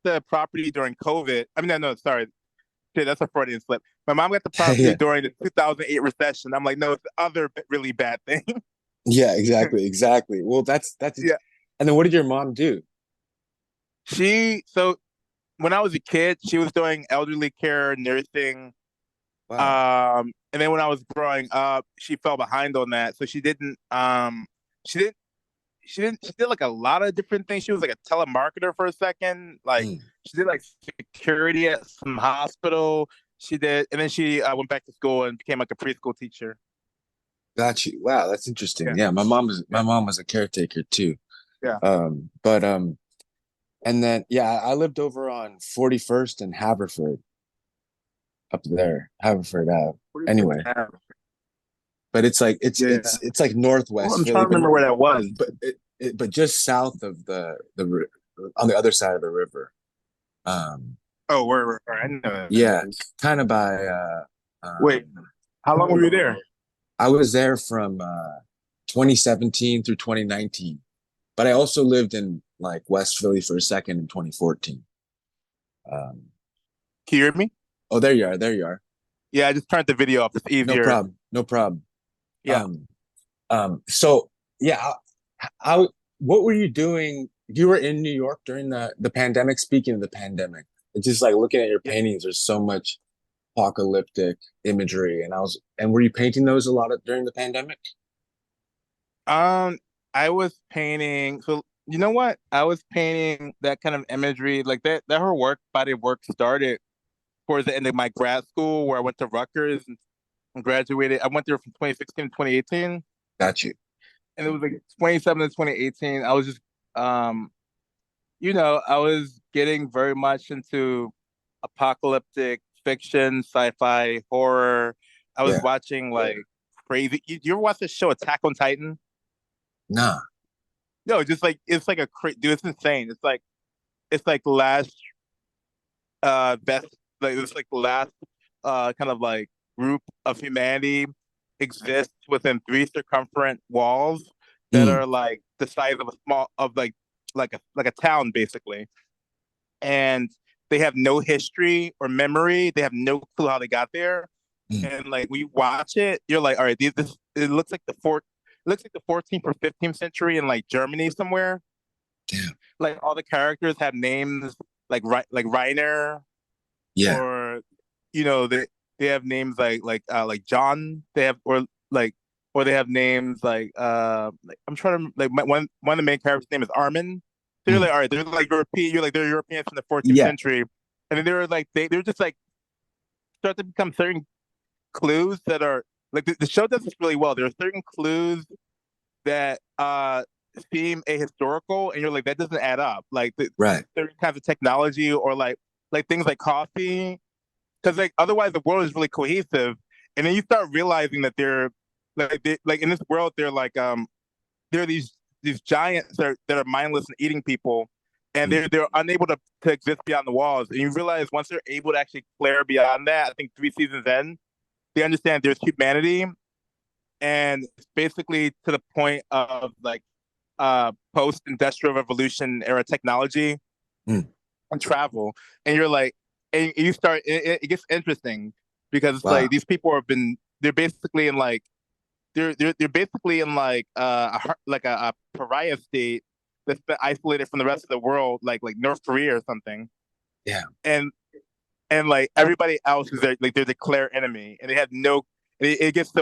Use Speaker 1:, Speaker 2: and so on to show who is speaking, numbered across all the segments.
Speaker 1: the property during COVID. I mean, no, sorry. Shit, that's a Freudian slip. My mom got the property
Speaker 2: Yeah.
Speaker 1: during the 2008 recession. I'm like, no, it's the other really bad thing.
Speaker 2: Yeah, exactly, exactly. Well, that's
Speaker 1: Yeah.
Speaker 2: and then what did your mom do?
Speaker 1: So when I was a kid, she was doing elderly care, nursing.
Speaker 2: Wow.
Speaker 1: And then when I was growing up, she fell behind on that. So she didn't, she did like a lot of different things. She was like a telemarketer for a second. Like
Speaker 2: Mm,
Speaker 1: she did like security at some hospital. She did, and then she went back to school and became like a preschool teacher.
Speaker 2: got you. Wow, that's interesting.
Speaker 1: Yeah,
Speaker 2: Yeah, my
Speaker 1: yeah,
Speaker 2: mom was a caretaker too.
Speaker 1: yeah.
Speaker 2: But and then yeah, I lived over on 41st and Haverford up there, Haverford Ave. Anyway, but it's like
Speaker 1: Yeah.
Speaker 2: it's like
Speaker 1: Well,
Speaker 2: Northwest
Speaker 1: I'm trying
Speaker 2: Philly,
Speaker 1: to remember where that was.
Speaker 2: but just south of on the other side of the river. Um,
Speaker 1: Oh, where I know that
Speaker 2: yeah,
Speaker 1: is.
Speaker 2: kind of by
Speaker 1: Wait, how long were you there?
Speaker 2: I was there from 2017 through 2019, but I also lived in like West Philly for a second in 2014. Um,
Speaker 1: Can you hear me?
Speaker 2: oh, there you are. There you are.
Speaker 1: Yeah, I just turned the video off. It's
Speaker 2: No
Speaker 1: easier.
Speaker 2: problem. No problem.
Speaker 1: Yeah.
Speaker 2: Um, so yeah, what were you doing? You were in New York during the pandemic. Speaking of the pandemic, it's just like looking at your
Speaker 1: Yeah.
Speaker 2: paintings. There's so much apocalyptic imagery, and were you painting those a lot during the pandemic?
Speaker 1: Um, I was painting. So you know what? I was painting that kind of imagery, like that her body of work started towards the end of my grad school, where I went to Rutgers and graduated. I went there from 2016 to 2018,
Speaker 2: Got you.
Speaker 1: and it was like 27 to 2018. I was just, um, I was getting very much into apocalyptic fiction, sci-fi, horror. I was
Speaker 2: Yeah.
Speaker 1: watching like crazy. You ever watch the show Attack on Titan?
Speaker 2: Nah.
Speaker 1: No, just like it's like dude, it's insane. It's like last best like it's like the last kind of like group of humanity exists within three circumferent walls that
Speaker 2: Mm,
Speaker 1: are like the size of a small of like a town basically. And they have no history or memory. They have no clue how they got there.
Speaker 2: mm.
Speaker 1: And like we watch it, you're like, all right, this it looks like it looks like the 14th or 15th century in like Germany somewhere.
Speaker 2: Damn.
Speaker 1: Like all the characters have names like Reiner,
Speaker 2: Yeah.
Speaker 1: or they have names like John. They have or they have names like I'm trying to like one of the main characters' name is Armin. So you're
Speaker 2: Mm.
Speaker 1: like, all right, they're like European. You're like they're Europeans from the 14th
Speaker 2: Yeah.
Speaker 1: century, and then they're like they're just like start to become certain clues that are like the show does this really well. There are certain clues that seem ahistorical, and you're like that doesn't add up. Like
Speaker 2: Right.
Speaker 1: certain kinds of technology or like things like coffee, because like otherwise the world is really cohesive, and then you start realizing that like in this world they're like there are these giants that are mindless and eating people, and
Speaker 2: Mm.
Speaker 1: they're unable to exist beyond the walls. And you realize once they're able to actually flare beyond that, I think three seasons in, they understand there's humanity, and it's basically to the point of like post industrial revolution era technology
Speaker 2: Mm.
Speaker 1: and travel, and you're like, and you start it gets interesting because it's
Speaker 2: Wow.
Speaker 1: like these people have been they're basically in like they're basically in like a pariah state that's been isolated from the rest of the world, like North Korea or something,
Speaker 2: Yeah.
Speaker 1: and like everybody else is like they're declared enemy, and they have no. It gets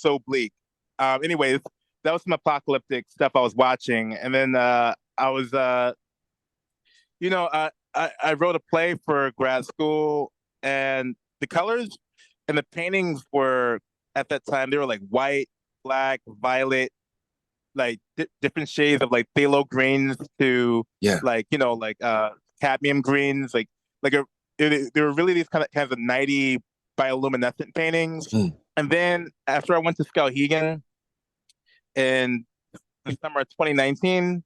Speaker 1: so bleak. Anyways, that was some apocalyptic stuff I was watching, and then I was I wrote a play for grad school, and the colors and the paintings were at that time they were like white, black, violet, like different shades of like phthalo greens to
Speaker 2: Yeah.
Speaker 1: like cadmium greens, there were really these kinds of nighty bioluminescent paintings.
Speaker 2: Mm.
Speaker 1: And then after I went to Skowhegan in the summer of 2019,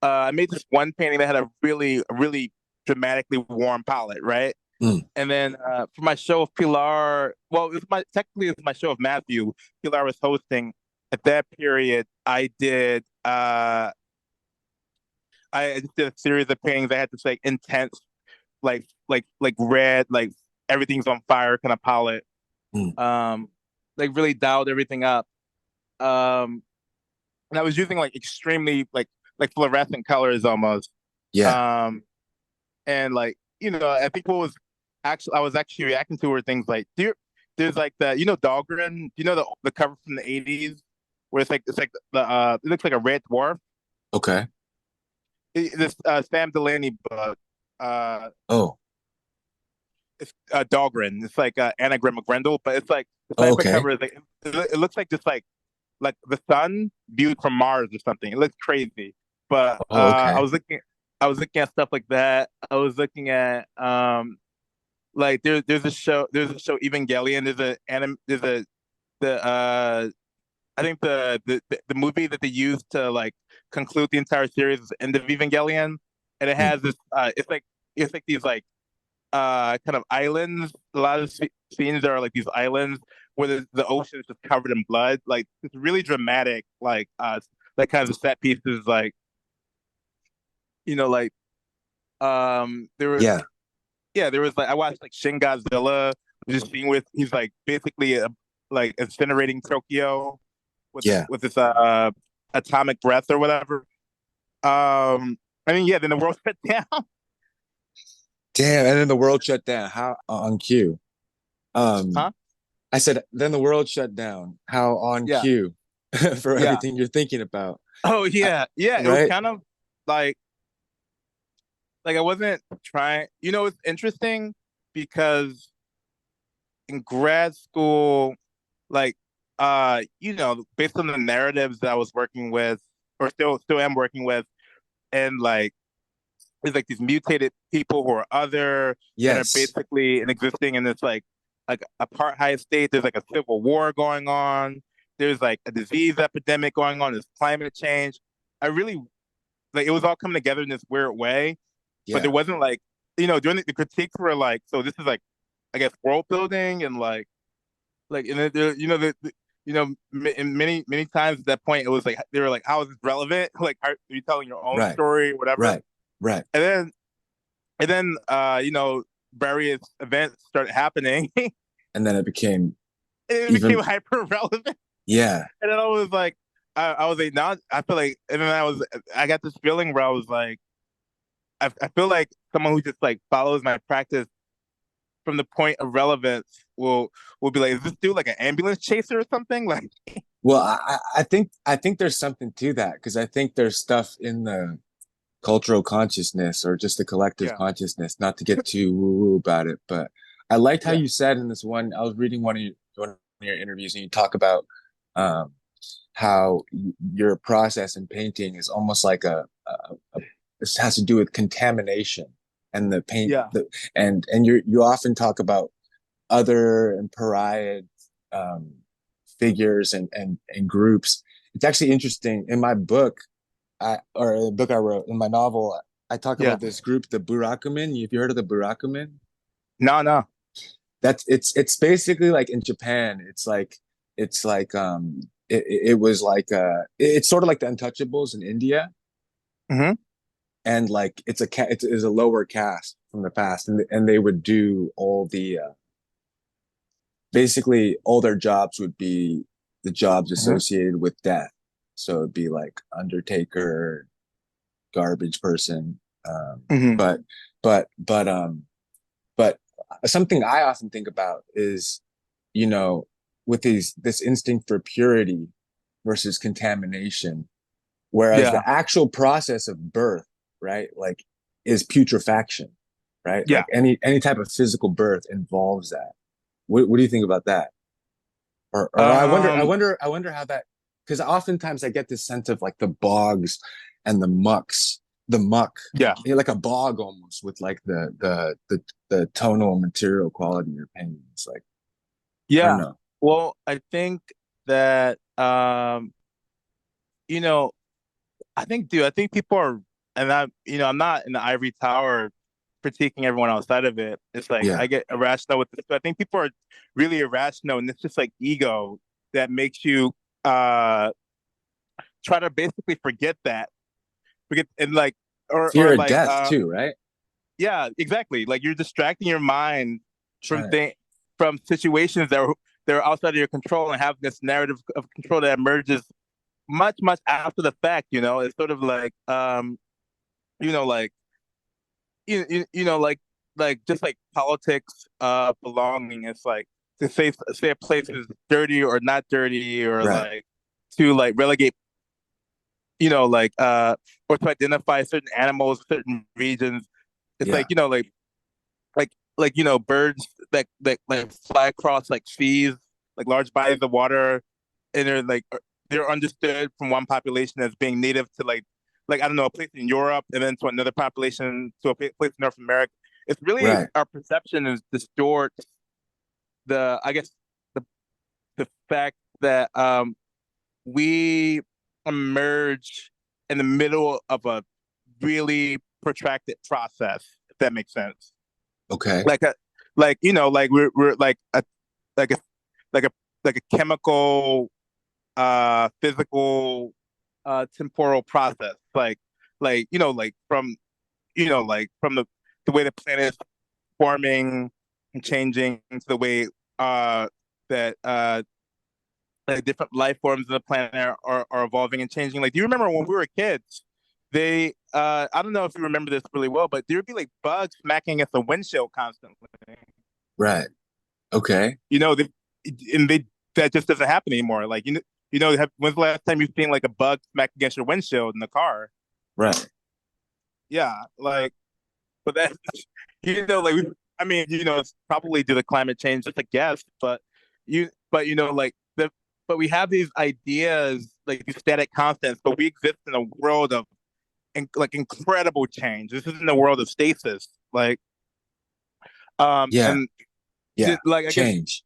Speaker 1: I made this one painting that had a really dramatically warm palette, right?
Speaker 2: Mm.
Speaker 1: And then for my show of Pilar, well, technically it's my show of Matthew. Pilar was hosting. At that period, I just did a series of paintings. I had this like intense. like red, like everything's on fire kind of palette.
Speaker 2: Mm.
Speaker 1: Um, like really dialed everything up. Um, and I was using like extremely like fluorescent colors almost.
Speaker 2: Yeah.
Speaker 1: Um, and like I think what was actually I was actually reacting to were things like there's like the Dahlgren, the cover from the '80s where it's like the it looks like a red dwarf.
Speaker 2: Okay.
Speaker 1: This Sam Delaney book, uh,
Speaker 2: Oh.
Speaker 1: it's Dahlgren. It's like anagram of Grendel, but it's like the
Speaker 2: Oh,
Speaker 1: type of
Speaker 2: okay.
Speaker 1: cover is like it looks like just like the sun viewed from Mars or something. It looks crazy. But
Speaker 2: Oh, okay.
Speaker 1: I was looking at stuff like that. I was looking at like there's a show Evangelion. There's a the I think the movie that they used to like conclude the entire series is End of Evangelion, and it
Speaker 2: Mm.
Speaker 1: has this it's like these like kind of islands. A lot of scenes are like these islands where the ocean is just covered in blood. Like it's really dramatic. Like kind of set pieces. Like like there were
Speaker 2: Yeah.
Speaker 1: yeah there was like I watched like Shin Godzilla. This scene with he's like basically like incinerating Tokyo
Speaker 2: Yeah.
Speaker 1: with this atomic breath or whatever. I mean yeah, then the world shut down.
Speaker 2: Damn. And then the world shut down. How on cue? Um,
Speaker 1: Huh?
Speaker 2: I said, then the world shut down. How on
Speaker 1: Yeah,
Speaker 2: cue for
Speaker 1: yeah.
Speaker 2: everything you're thinking about.
Speaker 1: Oh
Speaker 2: I,
Speaker 1: yeah, yeah. It was
Speaker 2: right?
Speaker 1: kind of like I wasn't trying. It's interesting because in grad school, like based on the narratives that I was working with, or still am working with, and like there's like these mutated people who are other and are
Speaker 2: Yes.
Speaker 1: basically and existing in this like apartheid state. There's like a civil war going on. There's like a disease epidemic going on. There's climate change. I really like it was all coming together in this weird way, but there
Speaker 2: Yeah.
Speaker 1: wasn't like during the critiques were like so this is like I guess world building and and there and many times at that point it was like they were like how is this relevant like are you telling your own
Speaker 2: Right.
Speaker 1: story or whatever
Speaker 2: Right. Right.
Speaker 1: and then various events started happening and
Speaker 2: And then it became
Speaker 1: it became
Speaker 2: even,
Speaker 1: hyper relevant
Speaker 2: yeah.
Speaker 1: and then I was like I was like now I feel like and then I got this feeling where I was like I feel like someone who just like follows my practice from the point of relevance will be like, is this dude like an ambulance chaser or something? Like,
Speaker 2: Well, I think there's something to that because I think there's stuff in the cultural consciousness or just the collective
Speaker 1: yeah,
Speaker 2: consciousness, not to get too woo-woo about it, but I liked how
Speaker 1: yeah,
Speaker 2: you said in this one, I was reading one of your interviews and you talk about um, how your process in painting is almost like this has to do with contamination and the paint
Speaker 1: yeah,
Speaker 2: and you often talk about other and pariah um, figures and groups. It's actually interesting in my book or the book I wrote in my novel. I talk
Speaker 1: yeah.
Speaker 2: about this group, the Burakumin. Have you heard of the Burakumin?
Speaker 1: No, no.
Speaker 2: It's basically like in Japan. It's like it was like it's sort of like the Untouchables in India,
Speaker 1: Hmm.
Speaker 2: and like it is a lower caste from the past, and they would do all the basically all their jobs would be the jobs
Speaker 1: Hmm.
Speaker 2: associated with death. So it'd be like undertaker, garbage person.
Speaker 1: Hmm.
Speaker 2: But but but um but something I often think about is, you know, with this instinct for purity versus contamination, whereas
Speaker 1: Yeah,
Speaker 2: the actual process of birth, right, like is putrefaction, right?
Speaker 1: yeah.
Speaker 2: Like any type of physical birth involves that. What do you think about that? Or
Speaker 1: Um,
Speaker 2: I wonder how that because oftentimes I get this sense of like the bogs and the muck,
Speaker 1: yeah,
Speaker 2: like a bog almost with like the tonal material quality you're painting. It's like I don't
Speaker 1: yeah.
Speaker 2: know.
Speaker 1: Well, I think that you know, I think people are, and I'm not in the ivory tower critiquing everyone outside of it. It's like
Speaker 2: Yeah,
Speaker 1: I get irrational with this, but I think people are really irrational, and it's just like ego that makes you uh try to basically forget that, forget and like
Speaker 2: fear
Speaker 1: or
Speaker 2: of
Speaker 1: like
Speaker 2: death too, right?
Speaker 1: yeah, exactly. Like you're distracting your mind from
Speaker 2: Right.
Speaker 1: from situations that are outside of your control and having this narrative of control that emerges much after the fact. It's sort of like like like just like politics, belonging. It's like to say a place is dirty or not dirty, or
Speaker 2: Right.
Speaker 1: like to like relegate, like or to identify certain animals, certain regions. It's
Speaker 2: Yeah.
Speaker 1: like birds that like fly across like seas, like large bodies of water, and they're understood from one population as being native to like I don't know, a place in Europe, and then to another population, to a place in North America. It's really
Speaker 2: Right.
Speaker 1: our perception is distorts the I guess the the fact that we emerge in the middle of a really protracted process, if that makes sense.
Speaker 2: Okay.
Speaker 1: Like a like we're like a like a like a chemical, physical, temporal process. Like from the way the planet is forming and changing to the way that like different life forms on the planet are evolving and changing. Like, do you remember when we were kids? I don't know if you remember this really well, but there would be like bugs smacking at the windshield constantly.
Speaker 2: Right. Okay.
Speaker 1: You know, they, and they that just doesn't happen anymore. Like, when's the last time you've seen like a bug smack against your windshield in the car?
Speaker 2: Right.
Speaker 1: Yeah, like, but that, like, I mean, it's probably due to climate change, just a guess, but but we have these ideas, like these static constants, but we exist in a world of like incredible change. This isn't a world of stasis.
Speaker 2: Yeah.
Speaker 1: And
Speaker 2: Yeah.
Speaker 1: like, I guess,
Speaker 2: Change.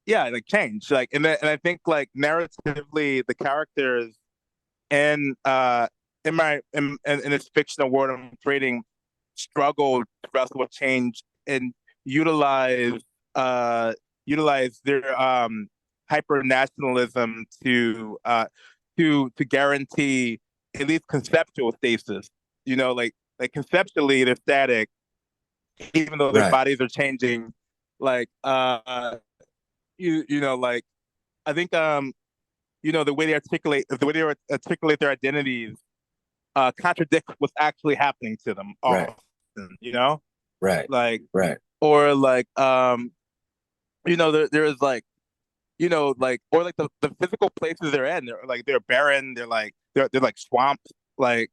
Speaker 1: yeah, like change, like, and I think like narratively, the characters in in this fictional world I'm creating struggle to wrestle with change and utilize uh their hyper nationalism to guarantee at least conceptual stasis. Like conceptually they're static, even though their
Speaker 2: Right.
Speaker 1: bodies are changing. Like like I think the way they articulate their identities contradict what's actually happening to them
Speaker 2: Right.
Speaker 1: often.
Speaker 2: Right.
Speaker 1: Like,
Speaker 2: Right.
Speaker 1: or like there is like, or like the physical places they're in, they're barren, they're like swamps, like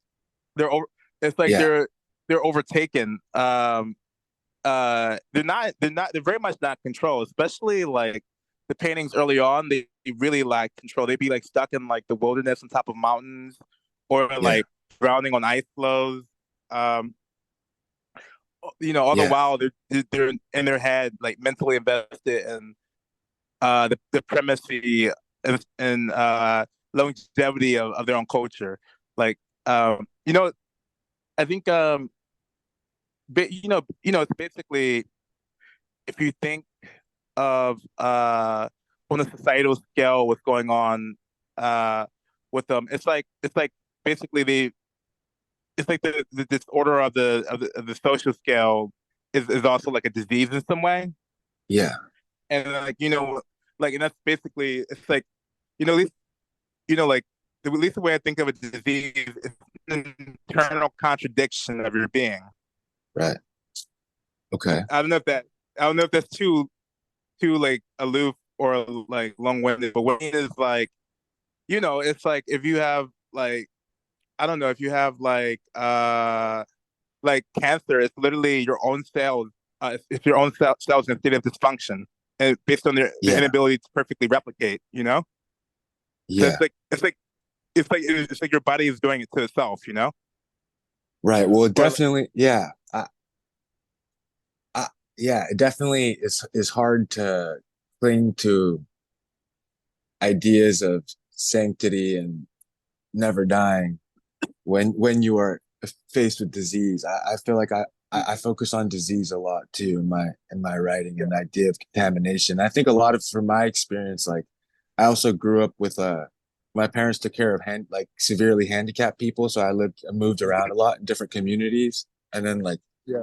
Speaker 1: they're over it's like
Speaker 2: Yeah.
Speaker 1: they're overtaken. They're very much not controlled, especially like the paintings early on. They really lack control. They'd be like stuck in like the wilderness on top of mountains, or
Speaker 2: Yeah.
Speaker 1: like drowning on ice floes. um all the
Speaker 2: Yeah.
Speaker 1: while they're in their head, like mentally invested in the primacy and longevity of their own culture. Like, I think but it's basically, if you think of on a societal scale what's going on uh with them, it's like basically it's like the disorder of the social scale is also like a disease in some way.
Speaker 2: Yeah.
Speaker 1: And like, and that's basically, it's like, at least, like, at least the way I think of a disease is an internal contradiction of your being.
Speaker 2: Right. Okay.
Speaker 1: I don't know if that's too like aloof or like long-winded, but what it is like, it's like if you have like, I don't know, if you have like cancer, it's literally your own cells. It's your own cells in a state of dysfunction, and based on their
Speaker 2: Yeah.
Speaker 1: inability to perfectly replicate. So
Speaker 2: Yeah.
Speaker 1: it's like your body is doing it to itself.
Speaker 2: Right. Well,
Speaker 1: Or
Speaker 2: definitely. Yeah. I, yeah. It definitely is hard to cling to ideas of sanctity and never dying when you are faced with disease. I feel like I focus on disease a lot too in my writing,
Speaker 1: yeah,
Speaker 2: and the idea of contamination. I think a lot of from my experience, like I also grew up with my parents took care of like severely handicapped people, so I moved around a lot in different communities, and then like
Speaker 1: yeah,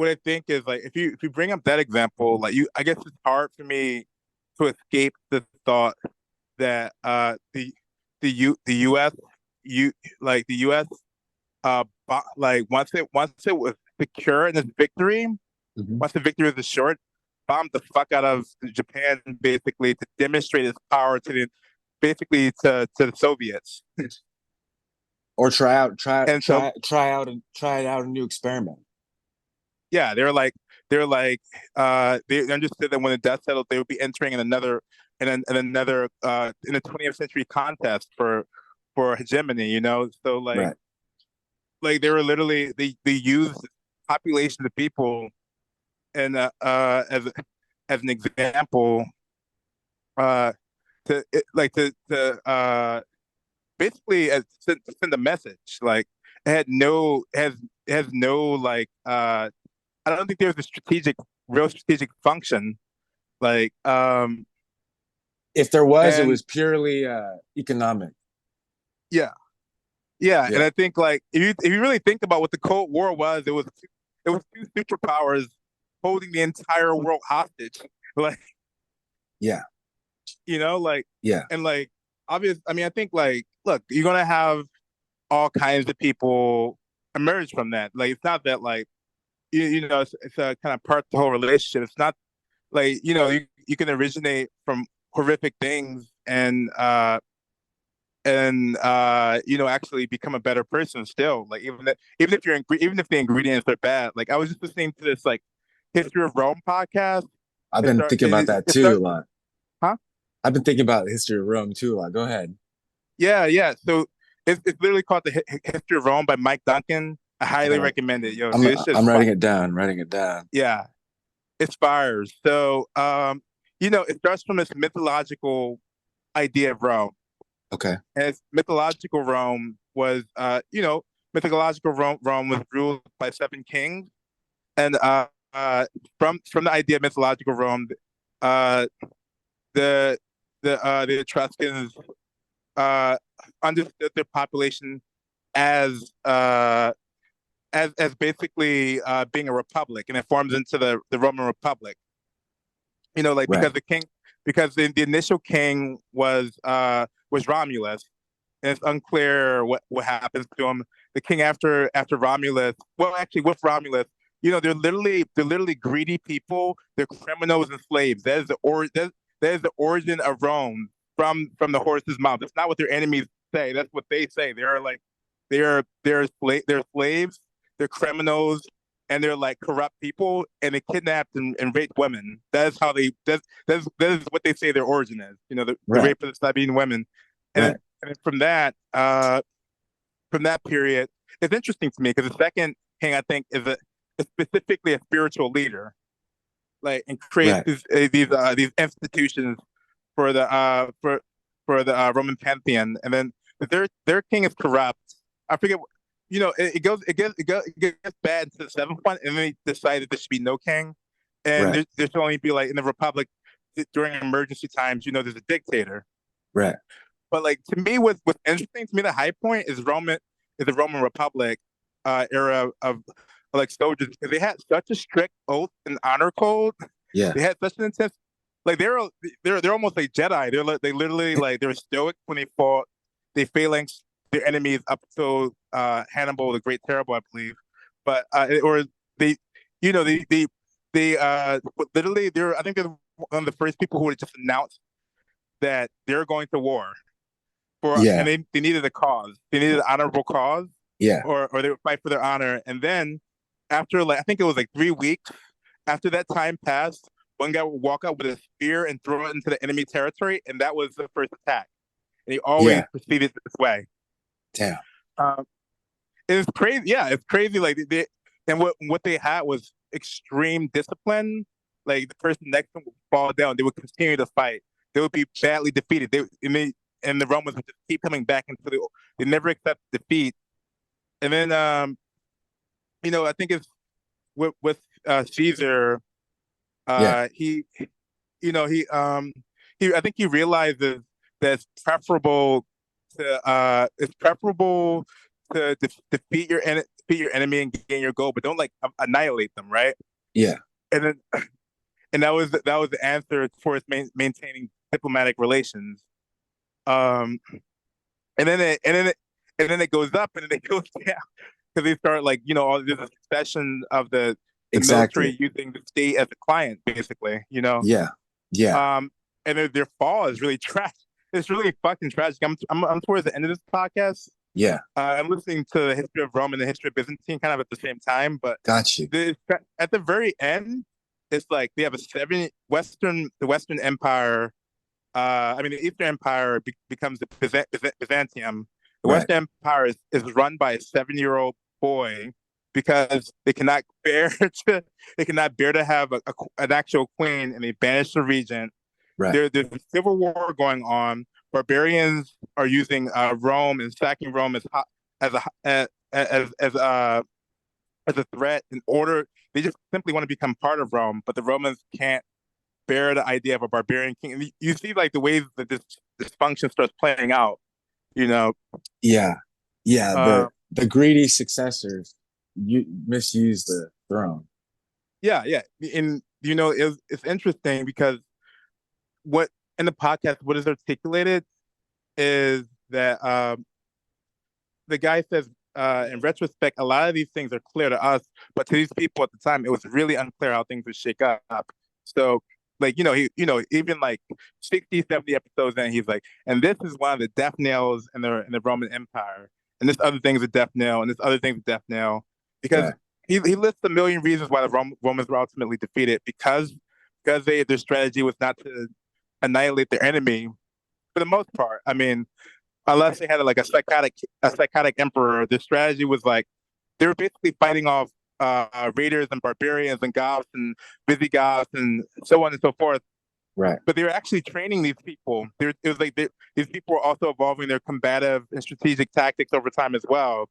Speaker 1: what I think is like if you bring up that example, like I guess it's hard for me to escape the thought that the U.S. you like the U.S. Like once it was secure in its victory,
Speaker 2: Hmm.
Speaker 1: once the victory was assured, bombed the fuck out of Japan basically to demonstrate its power to the basically to the Soviets.
Speaker 2: Or try out,
Speaker 1: And so
Speaker 2: try it out a new experiment.
Speaker 1: yeah, they understood that when the dust settled, they would be entering in another in the 20th century contest for hegemony, you know. So
Speaker 2: Right.
Speaker 1: like they were literally they used populations of people and as an example to basically to send a message. Like it had no has it has no like I don't think there's a real strategic function. Like
Speaker 2: If there was, it
Speaker 1: and
Speaker 2: was purely economic.
Speaker 1: yeah, yeah, and
Speaker 2: Yeah.
Speaker 1: I think like if you really think about what the Cold War was, it was two superpowers holding the entire world hostage. Like
Speaker 2: Yeah.
Speaker 1: you know, like
Speaker 2: Yeah.
Speaker 1: and like obvious. I mean, I think like look, you're gonna have all kinds of people emerge from that. Like it's not that like you know it's a kind of part of the whole relationship. It's not like you know you can originate from horrific things and you know actually become a better person still. Like even if the ingredients are bad. Like I was just listening to this like history of Rome podcast.
Speaker 2: I've been thinking about that
Speaker 1: It
Speaker 2: too
Speaker 1: start
Speaker 2: a lot.
Speaker 1: huh?
Speaker 2: I've been thinking about the history of Rome too a lot. Go ahead.
Speaker 1: Yeah, yeah. So it's literally called the History of Rome by Mike Duncan. I highly
Speaker 2: Uh,
Speaker 1: recommend it. Yo,
Speaker 2: I'm
Speaker 1: dude, this shit's
Speaker 2: I'm
Speaker 1: fun.
Speaker 2: writing it down. Writing it down.
Speaker 1: Yeah, it's fires. So you know, it starts from this mythological idea of Rome.
Speaker 2: Okay.
Speaker 1: And its mythological Rome was you know, mythological Rome was ruled by seven kings. And from the idea of mythological Rome, uh the the Etruscans uh understood their population as as basically being a republic, and it forms into the Roman Republic. You know, like
Speaker 2: Right.
Speaker 1: because the initial king was Romulus, and it's unclear what happens to him. The king after Romulus, well, actually with Romulus, you know, they're literally greedy people. They're criminals and slaves. That is the origin of Rome from the horse's mouth. That's not what their enemies say. That's what they say. They're like they're slaves. They're criminals. And they're like corrupt people, and they kidnapped and raped women. That is what they say their origin is. You know, the
Speaker 2: Right.
Speaker 1: rape of the Sabine women,
Speaker 2: Right.
Speaker 1: and from that period, it's interesting to me because the second king I think is specifically a spiritual leader, like and creates
Speaker 2: Right.
Speaker 1: these institutions for the Roman pantheon, and then their king is corrupt. I forget. You know, it gets bad into the seventh one, and then they decide that there should be no king, and
Speaker 2: Right.
Speaker 1: there should only be like in the Republic during emergency times. You know, there's a dictator.
Speaker 2: Right.
Speaker 1: But like to me, what's interesting to me, the high point is the Roman Republic era of like soldiers because they had such a strict oath and honor code.
Speaker 2: Yeah.
Speaker 1: They had such an intense like they're almost like Jedi. They literally like they're stoic when they fought. They phalanx their enemies up to Hannibal the Great Terrible, I believe. But or they you know they literally they're I think they're one of the first people who would just announce that they're going to war for and
Speaker 2: Yeah.
Speaker 1: they needed a cause. They needed an honorable cause
Speaker 2: Yeah.
Speaker 1: or they would fight for their honor. And then after like I think it was like 3 weeks after that time passed, one guy would walk out with a spear and throw it into the enemy territory, and that was the first attack. And he always
Speaker 2: Yeah.
Speaker 1: proceeded this way.
Speaker 2: Damn.
Speaker 1: Um, it's crazy. Yeah, it's crazy. Like and what they had was extreme discipline. Like the person next to them would fall down, they would continue to fight. They would be badly defeated. And the Romans would just keep coming back into they never accept defeat. And then you know, I think it's with Caesar,
Speaker 2: Yeah.
Speaker 1: he you know he I think he realizes that it's preferable to defeat your enemy defeat your enemy and gain your goal, but don't like annihilate them, right?
Speaker 2: Yeah.
Speaker 1: And then and that was the answer towards maintaining diplomatic relations. Um, and then it goes up and then it goes down because they start like all this succession of the
Speaker 2: Exactly.
Speaker 1: military using the state as a client, basically.
Speaker 2: Yeah. Yeah.
Speaker 1: Um, and their fall is really trash. It's really fucking tragic. I'm towards the end of this podcast.
Speaker 2: Yeah.
Speaker 1: I'm listening to the history of Rome and the history of Byzantine kind of at the same time, but
Speaker 2: Got you.
Speaker 1: at the very end, it's like they have the Western Empire. I mean, the Eastern Empire becomes the Byzantium. The
Speaker 2: Right.
Speaker 1: Western Empire is run by a 7-year-old boy because they cannot bear to have an actual queen, and they banish the regent.
Speaker 2: Right.
Speaker 1: There's a civil war going on. Barbarians are using Rome and sacking Rome as a as a threat in order. They just simply want to become part of Rome, but the Romans can't bear the idea of a barbarian king. And you see like the ways that this function starts playing out. You know,
Speaker 2: Yeah. Yeah.
Speaker 1: uh,
Speaker 2: The greedy successors you misuse the throne.
Speaker 1: yeah, yeah. And it's interesting because what in the podcast what is articulated is that the guy says in retrospect a lot of these things are clear to us, but to these people at the time it was really unclear how things would shake up. So like even like 60, 70 episodes in, he's like, and this is one of the death nails in the Roman Empire, and this other thing's a death nail, and this other thing's a death nail, because
Speaker 2: Right.
Speaker 1: he lists a million reasons why the Romans were ultimately defeated, because their strategy was not to annihilate their enemy for the most part. I mean, unless they had like a psychotic emperor, their strategy was like they were basically fighting off raiders and barbarians and Goths and Visigoths and so on and so forth.
Speaker 2: Right.
Speaker 1: But they were actually training these people. It was like these people were also evolving their combative and strategic tactics over time as well.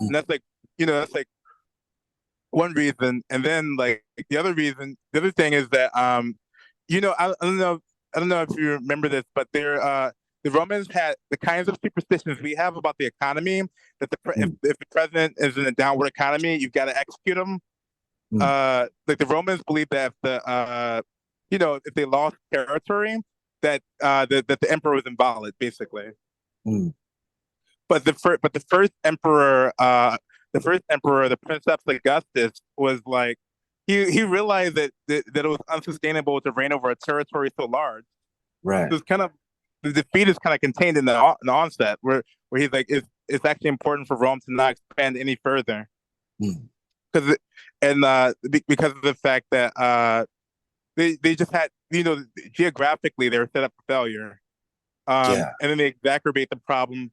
Speaker 2: Mm.
Speaker 1: And that's like that's like one reason. And then like the other thing is that I don't know if you remember this, but the Romans had the kinds of superstitions we have about the economy. That
Speaker 2: Mm.
Speaker 1: if the president is in a downward economy, you've got to execute him.
Speaker 2: Mm.
Speaker 1: Like the Romans believed that if they lost territory, that the emperor was invalid, basically.
Speaker 2: Mm.
Speaker 1: But the first emperor, the Princeps Augustus, was like he realized that it was unsustainable to reign over a territory so large.
Speaker 2: Right.
Speaker 1: So it's kind of the defeat is kind of contained in in the onset, where he's like, it's actually important for Rome to not expand any further
Speaker 2: Mm.
Speaker 1: because because of the fact that they just had geographically they were set up for failure,
Speaker 2: Yeah.
Speaker 1: and then they exacerbate the problem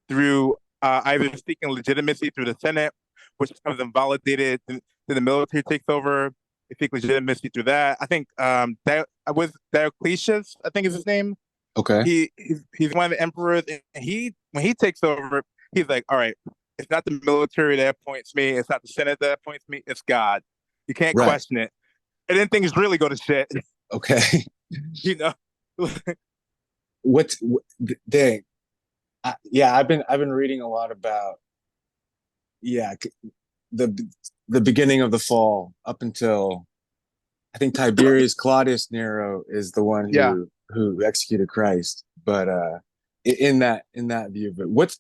Speaker 1: through either seeking legitimacy through the Senate, which becomes invalidated, then the military takes over. They seek legitimacy through that. I think that was Diocletius, I think is his name.
Speaker 2: Okay.
Speaker 1: He's one of the emperors, and he when he takes over, he's like, all right, it's not the military that appoints me, it's not the Senate that appoints me, it's God. You can't
Speaker 2: Right.
Speaker 1: question it. And then things really go to shit.
Speaker 2: Okay.
Speaker 1: you know.
Speaker 2: Dang. Yeah, I've been reading a lot about yeah the the beginning of the fall up until I think Tiberius Claudius Nero is the one
Speaker 1: Yeah.
Speaker 2: who executed Christ. But in that view of it,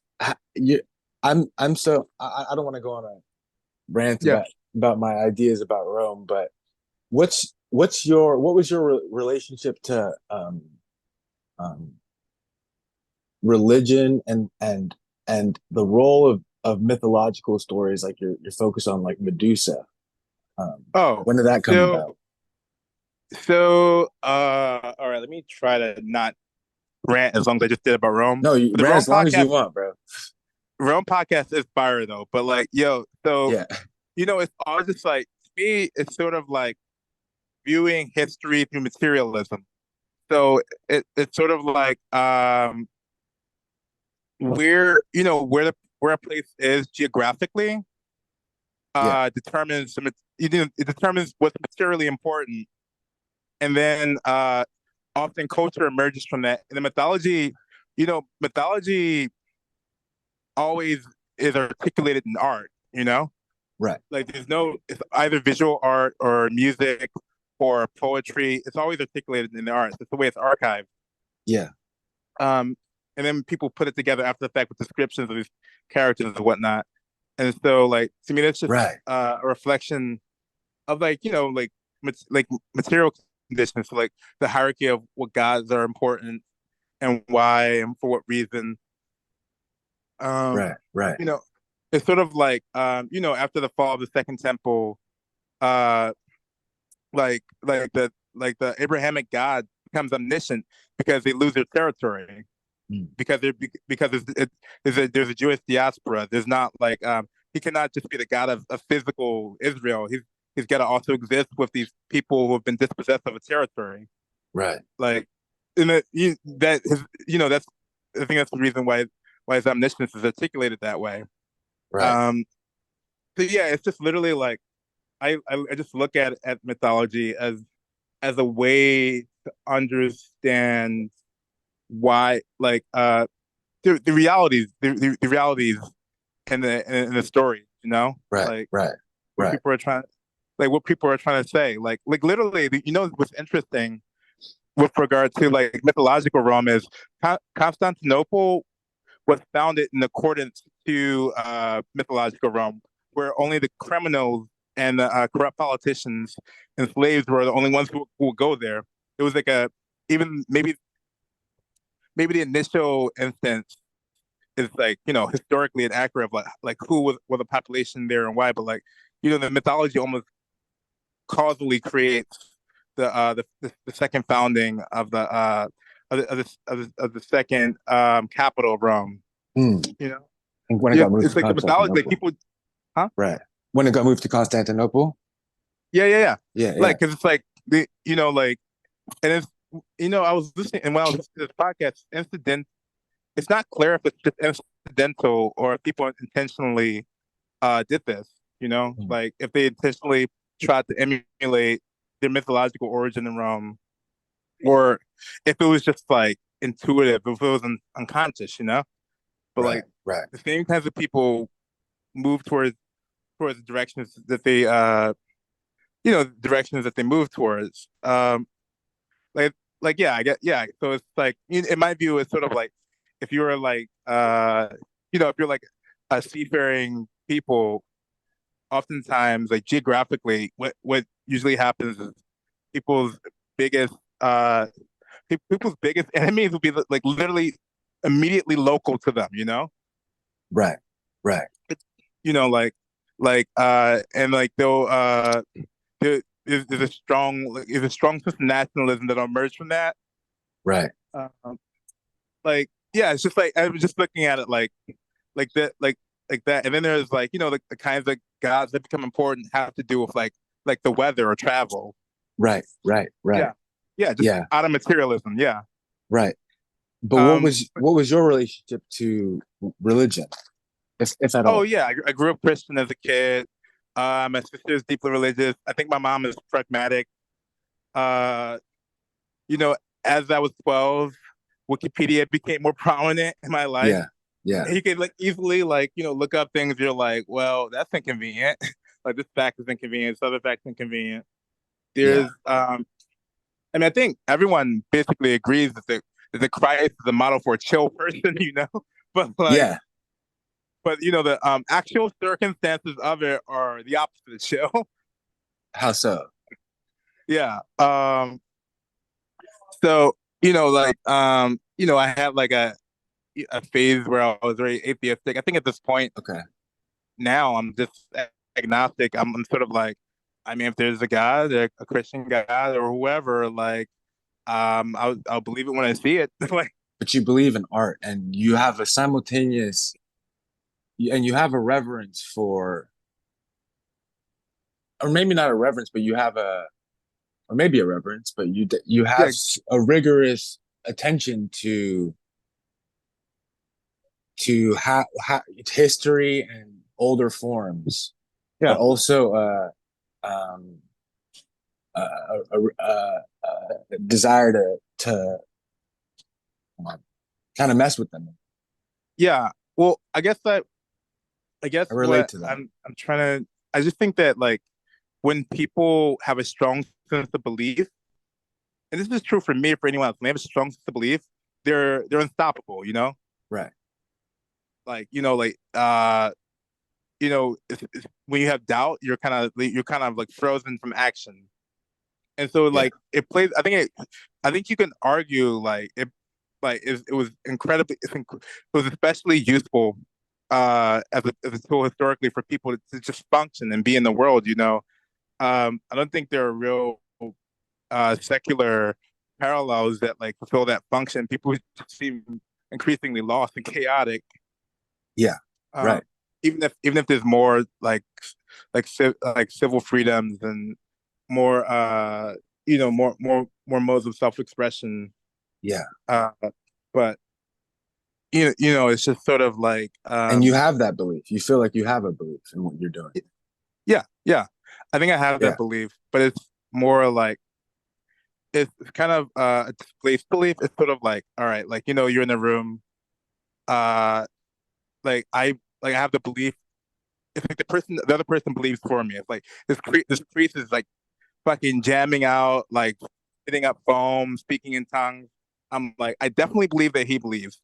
Speaker 2: you? I'm so I don't want to go on a rant
Speaker 1: Yeah.
Speaker 2: about my ideas about Rome, but what was your relationship to um religion and the role of mythological stories like your focus on like Medusa.
Speaker 1: Oh,
Speaker 2: When did that come
Speaker 1: so
Speaker 2: about?
Speaker 1: all right, let me try to not rant as long as I just did about Rome.
Speaker 2: No, you
Speaker 1: But
Speaker 2: ran as long as you want, bro.
Speaker 1: Rome podcast is fire though. But like, yo, so
Speaker 2: Yeah.
Speaker 1: it's all just like to me, it's sort of like viewing history through materialism. So it's sort of like where a place is geographically
Speaker 2: Yeah.
Speaker 1: determines it determines what's materially important, and then often culture emerges from that. And the mythology always is articulated in art.
Speaker 2: right.
Speaker 1: Like there's no, it's either visual art or music or poetry. It's always articulated in the arts. It's the way it's archived.
Speaker 2: Yeah,
Speaker 1: Um, and then people put it together after the fact with descriptions of these characters and whatnot. And so, like to me, that's just
Speaker 2: right,
Speaker 1: a reflection of like like material conditions, so like the hierarchy of what gods are important and why and for what reason. Um,
Speaker 2: right, right.
Speaker 1: you know, it's sort of like after the fall of the Second Temple, uh, like the Abrahamic God becomes omniscient because they lose their territory
Speaker 2: Mm,
Speaker 1: because there's a Jewish diaspora. There's not like he cannot just be the God of physical Israel. He's got to also exist with these people who have been dispossessed of a territory.
Speaker 2: right,
Speaker 1: Like, in the that his that's I think that's the reason why his omniscience is articulated that way.
Speaker 2: right,
Speaker 1: Um, so yeah, it's just literally like I just look at mythology as a way to understand why the realities the realities in the story,
Speaker 2: right,
Speaker 1: like
Speaker 2: right,
Speaker 1: what
Speaker 2: right.
Speaker 1: people are trying what people are trying to say, like literally, what's interesting with regard to like mythological Rome is Constantinople was founded in accordance to mythological Rome, where only the criminals and the corrupt politicians and slaves were the only ones who would go there. It was like a even maybe the initial instance is like historically inaccurate of like who was the population there and why, but like the mythology almost causally creates the second founding of the second capital of Rome.
Speaker 2: Mm.
Speaker 1: You know,
Speaker 2: And when it
Speaker 1: yeah,
Speaker 2: got moved
Speaker 1: it's
Speaker 2: to
Speaker 1: like the mythology, like
Speaker 2: Constantinople,
Speaker 1: people, huh?
Speaker 2: right? When it got moved to Constantinople,
Speaker 1: Yeah, yeah, yeah.
Speaker 2: yeah, yeah,
Speaker 1: Like, because it's like like, and it's I was listening, and when I was listening to this podcast, incident. It's not clear if it's just incidental or if people intentionally did this.
Speaker 2: mm,
Speaker 1: Like if they intentionally tried to emulate their mythological origin in Rome, or if it was just like intuitive, if it was unconscious. But
Speaker 2: right,
Speaker 1: like
Speaker 2: right,
Speaker 1: the same kinds of people move towards the directions that they directions that they move towards. Like yeah, I get yeah. So it's like in my view, it's sort of like if you were like if you're like a seafaring people, oftentimes like geographically, what usually happens is people's biggest uh people's biggest enemies will be like literally immediately local to them.
Speaker 2: right, right,
Speaker 1: It's, like and like there's a strong sense of nationalism that emerged from that.
Speaker 2: right.
Speaker 1: Um, like yeah, it's just like I was just looking at it like that like that, and then there's like like the kinds of gods that become important have to do with like the weather or travel.
Speaker 2: Right, right, right.
Speaker 1: Yeah, yeah, just
Speaker 2: Yeah,
Speaker 1: out of materialism. Yeah.
Speaker 2: right. But
Speaker 1: Um.
Speaker 2: what was your relationship to religion, if at
Speaker 1: Oh
Speaker 2: all?
Speaker 1: yeah, I grew up Christian as a kid. My sister is deeply religious. I think my mom is pragmatic. Uh, you know, as I was 12, Wikipedia became more prominent in my life.
Speaker 2: Yeah, yeah,
Speaker 1: You could like easily like look up things you're like, well, that's inconvenient. Like this fact is inconvenient, this other fact is inconvenient.
Speaker 2: yeah.
Speaker 1: There's I mean, I think everyone basically agrees that the Christ is a model for a chill person. But like
Speaker 2: Yeah.
Speaker 1: but the actual circumstances of it are the opposite of chill.
Speaker 2: How so?
Speaker 1: Yeah. So like I had like a phase where I was very atheistic. I think at this point
Speaker 2: Okay.
Speaker 1: now I'm just agnostic. I'm sort of like, I mean, if there's a God, a Christian God or whoever, like, I'll believe it when I see it. Like,
Speaker 2: But you believe in art and you have a simultaneous and you have a reverence for, or maybe not a reverence, but you have a, or maybe a reverence, but you have
Speaker 1: yeah,
Speaker 2: a rigorous attention to history and older forms, but
Speaker 1: yeah,
Speaker 2: also um, a desire to kind of mess with them.
Speaker 1: yeah. Well, I guess
Speaker 2: I relate
Speaker 1: what
Speaker 2: to that.
Speaker 1: I'm trying to I just think that like when people have a strong sense of belief, and this is true for me, for anyone else, when they have a strong sense of belief, they're unstoppable, you know?
Speaker 2: Right.
Speaker 1: Like, when you have doubt, you're kind of like frozen from action. And so
Speaker 2: Yeah.
Speaker 1: like it plays I think you can argue it was it was especially useful as a tool historically for people to just function and be in the world, you know. I don't think there are real secular parallels that like fulfill that function. People seem increasingly lost and chaotic.
Speaker 2: Yeah.
Speaker 1: Um,
Speaker 2: Right.
Speaker 1: even if there's more like civil freedoms and more more modes of self-expression.
Speaker 2: Yeah.
Speaker 1: Uh, but it's just sort of like
Speaker 2: And you have that belief. You feel like you have a belief in what you're doing.
Speaker 1: yeah, yeah. I think I have
Speaker 2: Yeah.
Speaker 1: that belief, but it's more like it's kind of a displaced belief. It's sort of like, all right, like you're in the room, uh I have the belief. It's like the other person believes for me. It's like this priest is like fucking jamming out, like hitting up foam, speaking in tongues. I'm like, I definitely believe that he believes.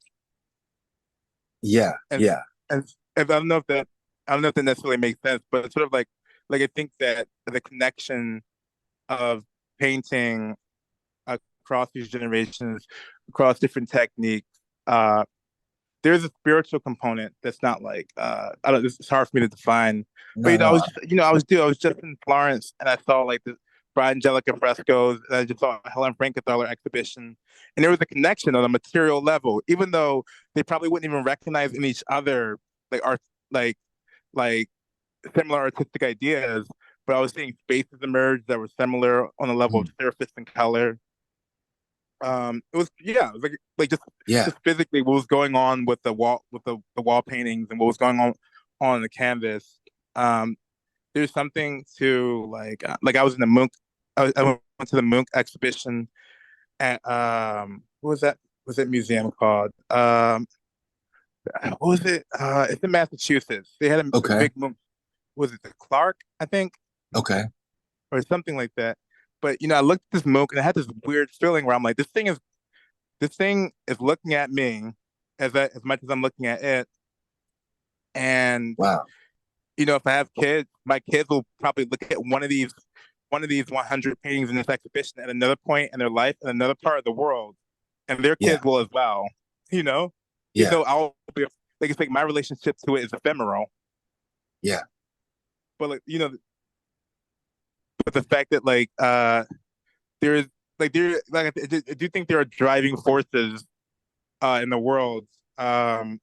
Speaker 2: Yeah.
Speaker 1: And
Speaker 2: Yeah.
Speaker 1: and I don't know if that necessarily makes sense, but it's sort of like I think that the connection of painting across these generations, across different techniques, uh, there's a spiritual component that's not like I don't. It's hard for me to define, but
Speaker 2: No,
Speaker 1: I
Speaker 2: no.
Speaker 1: was just, I was just in Florence and I saw like the Fra Angelica frescoes, and I just saw a Helen Frankenthaler exhibition, and there was a connection on a material level, even though they probably wouldn't even recognize in each other like art, like like similar artistic ideas. But I was seeing spaces emerge that were similar on the level of
Speaker 2: Mm.
Speaker 1: surface and color. It was yeah, it was like
Speaker 2: Yeah.
Speaker 1: just physically what was going on with the wall paintings and what was going on the canvas. Um, there's something to like I was in the Munch. I went to the Munch exhibition at what was that? Was that museum called? What was it? It's in Massachusetts. They had a
Speaker 2: Okay.
Speaker 1: big Munch. Was it the Clark? I think,
Speaker 2: Okay.
Speaker 1: or something like that. But I looked at this Munch and I had this weird feeling where I'm like, this thing is looking at me as much as I'm looking at it. And
Speaker 2: Wow.
Speaker 1: if I have kids, my kids will probably look at one of these 100 paintings in this exhibition at another point in their life in another part of the world, and their
Speaker 2: Yeah.
Speaker 1: kids will as well. You know, even
Speaker 2: Yeah.
Speaker 1: though I'll be like it's like my relationship to it is ephemeral,
Speaker 2: Yeah.
Speaker 1: but but the fact that there's I do think there are driving forces in the world, um,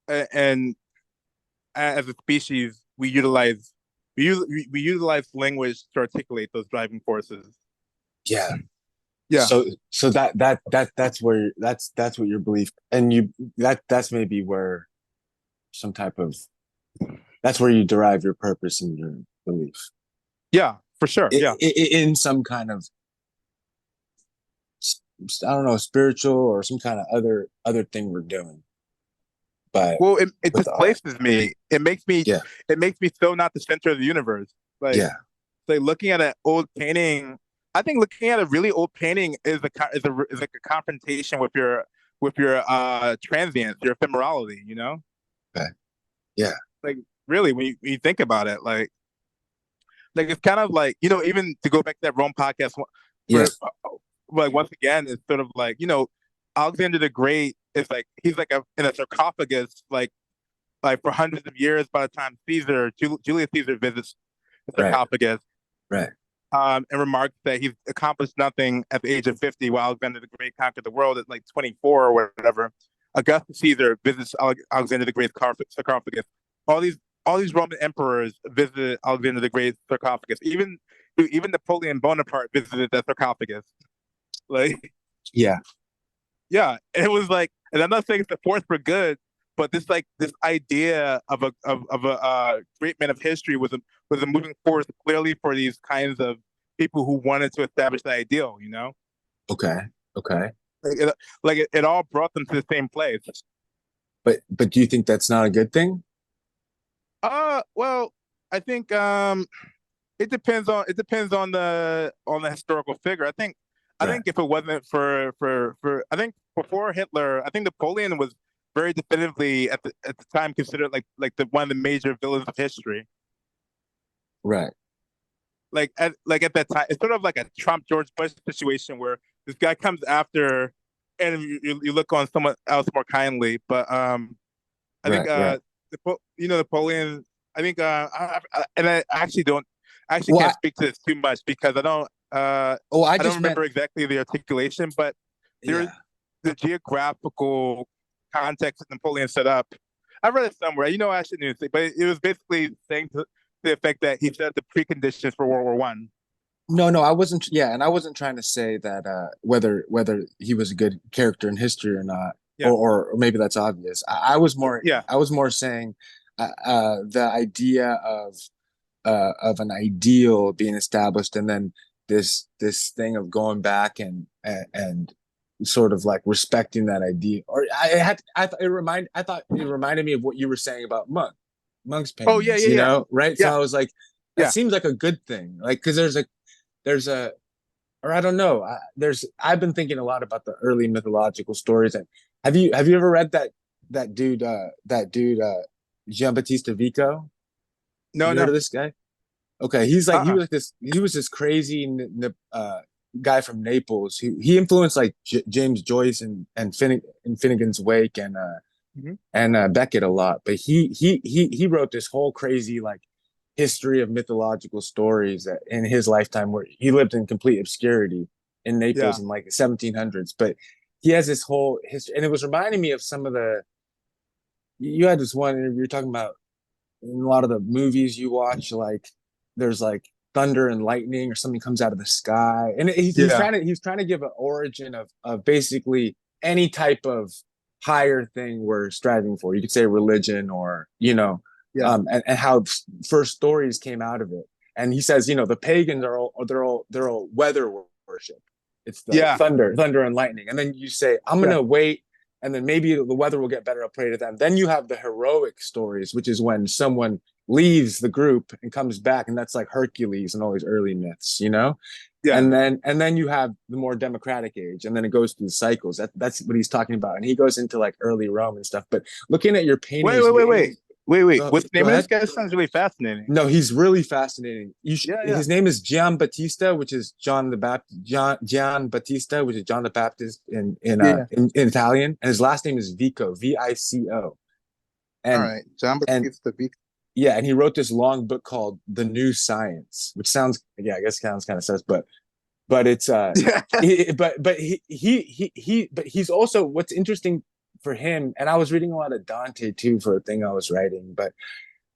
Speaker 1: and as a species, we utilize language to articulate those driving forces.
Speaker 2: Yeah.
Speaker 1: Yeah.
Speaker 2: So that's where that's what your belief and that's maybe where some type of that's where you derive your purpose and your belief
Speaker 1: Yeah, for sure. Yeah.
Speaker 2: in some kind of I don't know spiritual or some kind of other thing we're doing, but
Speaker 1: Well, it
Speaker 2: with the art.
Speaker 1: displaces me.
Speaker 2: Yeah.
Speaker 1: It makes me so not the center of the universe. Like
Speaker 2: Yeah.
Speaker 1: like looking at an old painting, I think looking at a really old painting is like a confrontation with your transience, your ephemerality, you know?
Speaker 2: Okay. Yeah.
Speaker 1: Like really when you think about it, like it's kind of like, even to go back to that Rome podcast
Speaker 2: Yeah.
Speaker 1: for like once again, it's sort of like, Alexander the Great is like he's like in a sarcophagus like for hundreds of years by the time Julius Caesar visits the
Speaker 2: Right.
Speaker 1: sarcophagus,
Speaker 2: Right.
Speaker 1: and remarks that he's accomplished nothing at the age of 50 while Alexander the Great conquered the world at like 24 or whatever. Augustus Caesar visits Alexander the Great's sarcophagus. All these all these Roman emperors visited Alexander the Great's sarcophagus. Even Napoleon Bonaparte visited that sarcophagus. Like,
Speaker 2: Yeah.
Speaker 1: yeah, it was like, and I'm not saying it's the force for good, but this idea of a great man of history was a moving force clearly for these kinds of people who wanted to establish the ideal.
Speaker 2: Okay. Okay.
Speaker 1: It all brought them to the same place.
Speaker 2: But do you think that's not a good thing?
Speaker 1: Well. I think it depends on the historical figure. I
Speaker 2: Right.
Speaker 1: think if it wasn't for I think before Hitler, I think Napoleon was very definitively at the time considered like the one of the major villains of history.
Speaker 2: Right.
Speaker 1: Like at that time, it's sort of like a Trump George Bush situation where this guy comes after, and you look on someone else more kindly. But I think
Speaker 2: Right. Right.
Speaker 1: Napoleon. I think and I actually don't I actually
Speaker 2: Well,
Speaker 1: can't speak to this too much because
Speaker 2: I
Speaker 1: I don't
Speaker 2: just meant,
Speaker 1: remember exactly the articulation, but there
Speaker 2: yeah.
Speaker 1: the geographical context that Napoleon set up. I read it somewhere. I shouldn't even say, but it was basically saying to the effect that he set the preconditions for World War One.
Speaker 2: No, no, I wasn't. Yeah, and I wasn't trying to say that whether he was a good character in history or not,
Speaker 1: Yeah,
Speaker 2: or maybe that's obvious.
Speaker 1: yeah,
Speaker 2: I was more saying the idea of an ideal being established, and then this thing of going back and sort of like respecting that idea. Or I thought it reminded me of what you were saying about Monk's
Speaker 1: oh yeah,
Speaker 2: paintings,
Speaker 1: yeah, yeah,
Speaker 2: right? So
Speaker 1: yeah,
Speaker 2: I was like, that
Speaker 1: yeah.
Speaker 2: seems like a good thing, like because there's a or I don't know. I've been thinking a lot about the early mythological stories. And have you ever read that dude Giambattista Vico?
Speaker 1: No,
Speaker 2: Have you heard
Speaker 1: no.
Speaker 2: of this guy? Okay, he's like
Speaker 1: Uh-uh.
Speaker 2: he was this crazy guy from Naples. He influenced like James Joyce and Finnegan's Wake
Speaker 1: Hmm.
Speaker 2: and Beckett a lot. But he wrote this whole crazy like history of mythological stories that in his lifetime where he lived in complete obscurity in Naples
Speaker 1: Yeah,
Speaker 2: in like the 1700s. But he has this whole history, and it was reminding me of some of the. You had this one interview you're talking about in a lot of the movies you watch, like there's like thunder and lightning or something comes out of the sky, and
Speaker 1: yeah,
Speaker 2: he's trying to give an origin of basically any type of higher thing we're striving for. You could say religion or
Speaker 1: yeah,
Speaker 2: and how first stories came out of it. And he says, the pagans are they're all weather worship. It's the
Speaker 1: yeah,
Speaker 2: thunder and lightning. And then you say, I'm
Speaker 1: yeah.
Speaker 2: gonna wait and then maybe the weather will get better. I'll pray to them. Then you have the heroic stories, which is when someone leaves the group and comes back, and that's like Hercules and all these early myths.
Speaker 1: Yeah.
Speaker 2: And then you have the more democratic age, and then it goes through the cycles. That's what he's talking about, and he goes into like early Rome and stuff. But looking at your
Speaker 1: Wait,
Speaker 2: paintings,
Speaker 1: wait, wait, wait, wait, wait.
Speaker 2: go
Speaker 1: What's the
Speaker 2: go
Speaker 1: name of this
Speaker 2: ahead.
Speaker 1: guy? This sounds really fascinating.
Speaker 2: No, he's really fascinating.
Speaker 1: Yeah, yeah,
Speaker 2: His name is Giambattista, which is John the Baptist. Gian Battista, which is John the Baptist
Speaker 1: yeah, yeah.
Speaker 2: in Italian, and his last name is Vico, Vico,
Speaker 1: All
Speaker 2: and
Speaker 1: right, John
Speaker 2: and
Speaker 1: Batista Beak.
Speaker 2: yeah, and he wrote this long book called The New Science, which sounds, yeah, I guess sounds kind of sus, but it's
Speaker 1: Yeah,
Speaker 2: but but he's also, what's interesting for him, and I was reading a lot of Dante too for a thing I was writing, but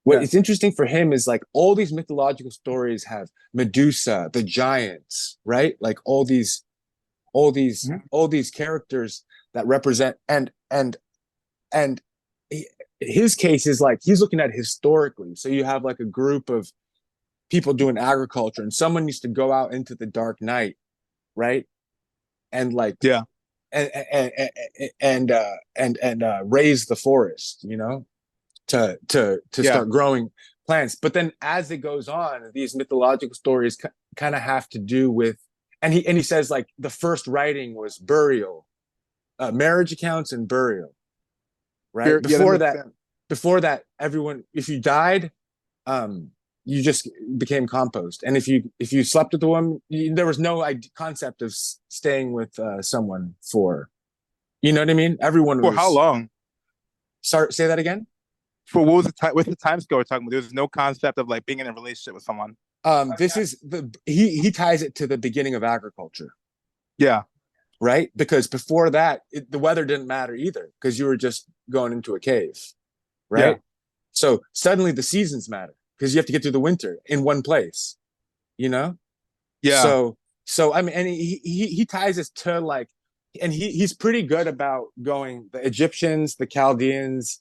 Speaker 2: what
Speaker 1: yeah.
Speaker 2: is interesting for him is like all these mythological stories have Medusa, the giants, right? Like
Speaker 1: Mhm.
Speaker 2: all these characters that represent and his case is like he's looking at historically. So you have like a group of people doing agriculture, and someone needs to go out into the dark night, right? And like
Speaker 1: Yeah,
Speaker 2: and raise the forest, to
Speaker 1: yeah,
Speaker 2: start growing plants. But then as it goes on, these mythological stories kind of have to do with, and he says like the first writing was burial, marriage accounts and burial, right?
Speaker 1: yeah. That makes sense.
Speaker 2: Before that, everyone, if you died, um, you just became compost. And if you slept with the woman, there was no concept of staying with someone for, you know what I mean? Everyone
Speaker 1: For how
Speaker 2: was.
Speaker 1: long?
Speaker 2: Sorry, say that again.
Speaker 1: For what was the time? What's the time scale we're talking about? There's no concept of like being in a relationship with someone.
Speaker 2: This is the he ties it to the beginning of agriculture,
Speaker 1: Yeah,
Speaker 2: right? Because before that, the weather didn't matter either, because you were just going into a cave,
Speaker 1: yeah,
Speaker 2: right? So suddenly the seasons matter because you have to get through the winter in one place, you know.
Speaker 1: yeah.
Speaker 2: So I mean, and he ties us to like, and he's pretty good about going the Egyptians, the Chaldeans,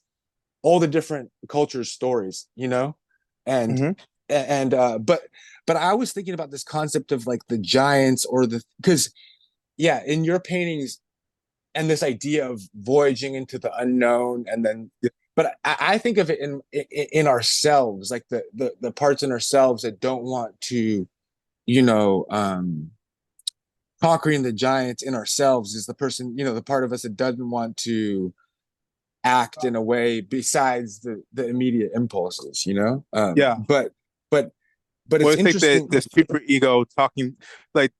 Speaker 2: all the different cultures' stories, and
Speaker 1: Hmm.
Speaker 2: but I was thinking about this concept of like the giants or because yeah, in your paintings and this idea of voyaging into the unknown and then but I think of it in ourselves, like the parts in ourselves that don't want to, you know, conquering the giants in ourselves is the person, the part of us that doesn't want to act in a way besides the immediate impulses,
Speaker 1: Yeah.
Speaker 2: but but
Speaker 1: Well,
Speaker 2: it's
Speaker 1: it's like
Speaker 2: interesting.
Speaker 1: the super ego talking, like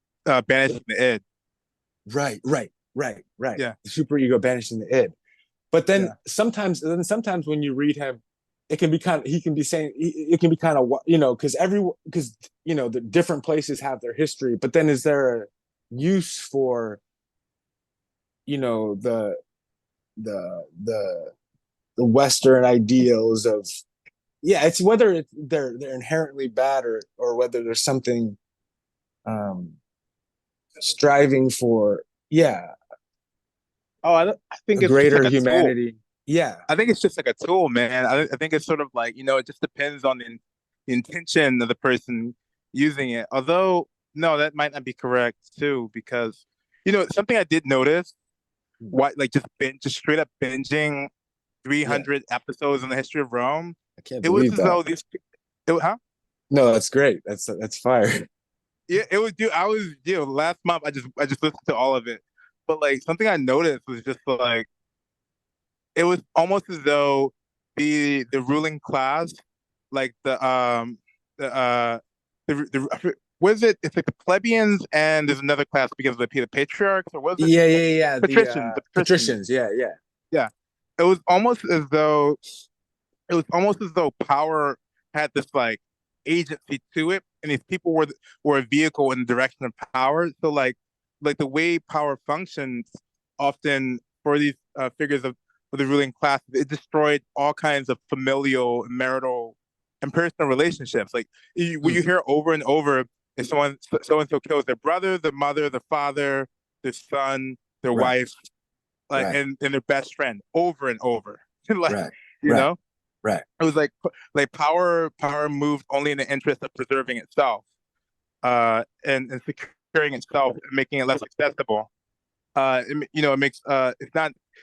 Speaker 1: banishing the id.
Speaker 2: Right.
Speaker 1: Yeah.
Speaker 2: The super ego banishing the id. But
Speaker 1: Yeah.
Speaker 2: then sometimes when you read him, it can be kind of he can be saying it can be kind of because the different places have their history. But then is there a use for the the the the Western ideals of it's whether they're inherently bad or whether there's something um striving for
Speaker 1: Oh, I
Speaker 2: a
Speaker 1: think it's just
Speaker 2: greater
Speaker 1: like a tool.
Speaker 2: humanity. Yeah.
Speaker 1: I think it's just like a tool, man. I think it's sort of like, it just depends on the intention of the person using it. Although, no, that might not be correct too, because, something I did notice, like just straight up binging
Speaker 2: Yeah.
Speaker 1: 300 episodes in the history of Rome,
Speaker 2: I can't
Speaker 1: it was
Speaker 2: believe
Speaker 1: as
Speaker 2: that.
Speaker 1: though huh?
Speaker 2: No, that's great. That's fire.
Speaker 1: Yeah, it was, dude. I was, last month I just listened to all of it, but like something I noticed was just like it was almost as though the ruling class, like what is it? It's like the plebeians and there's another class because of the patriarchs, or was it
Speaker 2: Yeah. The
Speaker 1: patricians? The patricians.
Speaker 2: patricians. Yeah.
Speaker 1: Yeah, it was almost as though power had this like agency to it, and these people were a vehicle in the direction of power. So like the way power functions often for these figures of the ruling class, it destroyed all kinds of familial, marital, and personal relationships. Like what
Speaker 2: Mm,
Speaker 1: you hear over and over is someone so and so kills their brother, their mother, their father, their son, their
Speaker 2: right.
Speaker 1: wife, like
Speaker 2: Right.
Speaker 1: and their best friend over and over. Like,
Speaker 2: Right.
Speaker 1: you
Speaker 2: Right.
Speaker 1: know,
Speaker 2: Right.
Speaker 1: it was like power moved only in the interest of preserving itself, and securing itself and making it less accessible. It makes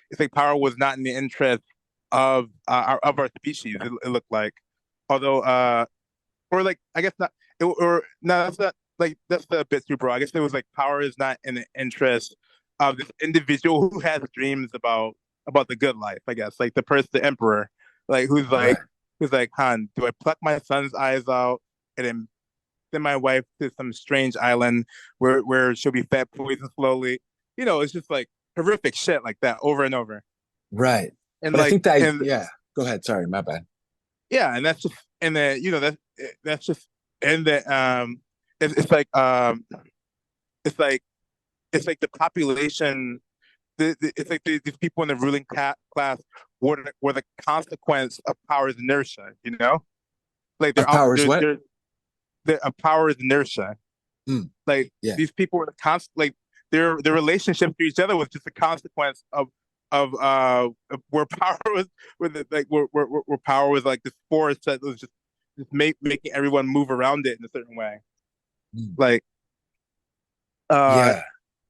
Speaker 1: it's like power was not in the interest of our species. It looked like, although or like I guess not, or no, that's not like that's a bit too broad. I guess it was like power is not in the interest of this individual who has dreams about the good life. I guess like the emperor, like
Speaker 2: Right.
Speaker 1: who's like, Han, do I pluck my son's eyes out and then send my wife to some strange island where she'll be fed poison slowly? It's just like horrific shit like that over and over.
Speaker 2: Right.
Speaker 1: And
Speaker 2: But I
Speaker 1: like
Speaker 2: think that
Speaker 1: and
Speaker 2: yeah. Go ahead. Sorry, my bad.
Speaker 1: yeah, and that's just and then that's just and then it's like it's like it's like the population it's like these people in the ruling class were the consequence of power's inertia. Like
Speaker 2: Of powers what?
Speaker 1: they're of power's inertia.
Speaker 2: Mm,
Speaker 1: Like
Speaker 2: yeah.
Speaker 1: these people were the like their relationship to each other was just a consequence of where power was where power was like this force that was just making everyone move around it in a certain way.
Speaker 2: Mm,
Speaker 1: Like uh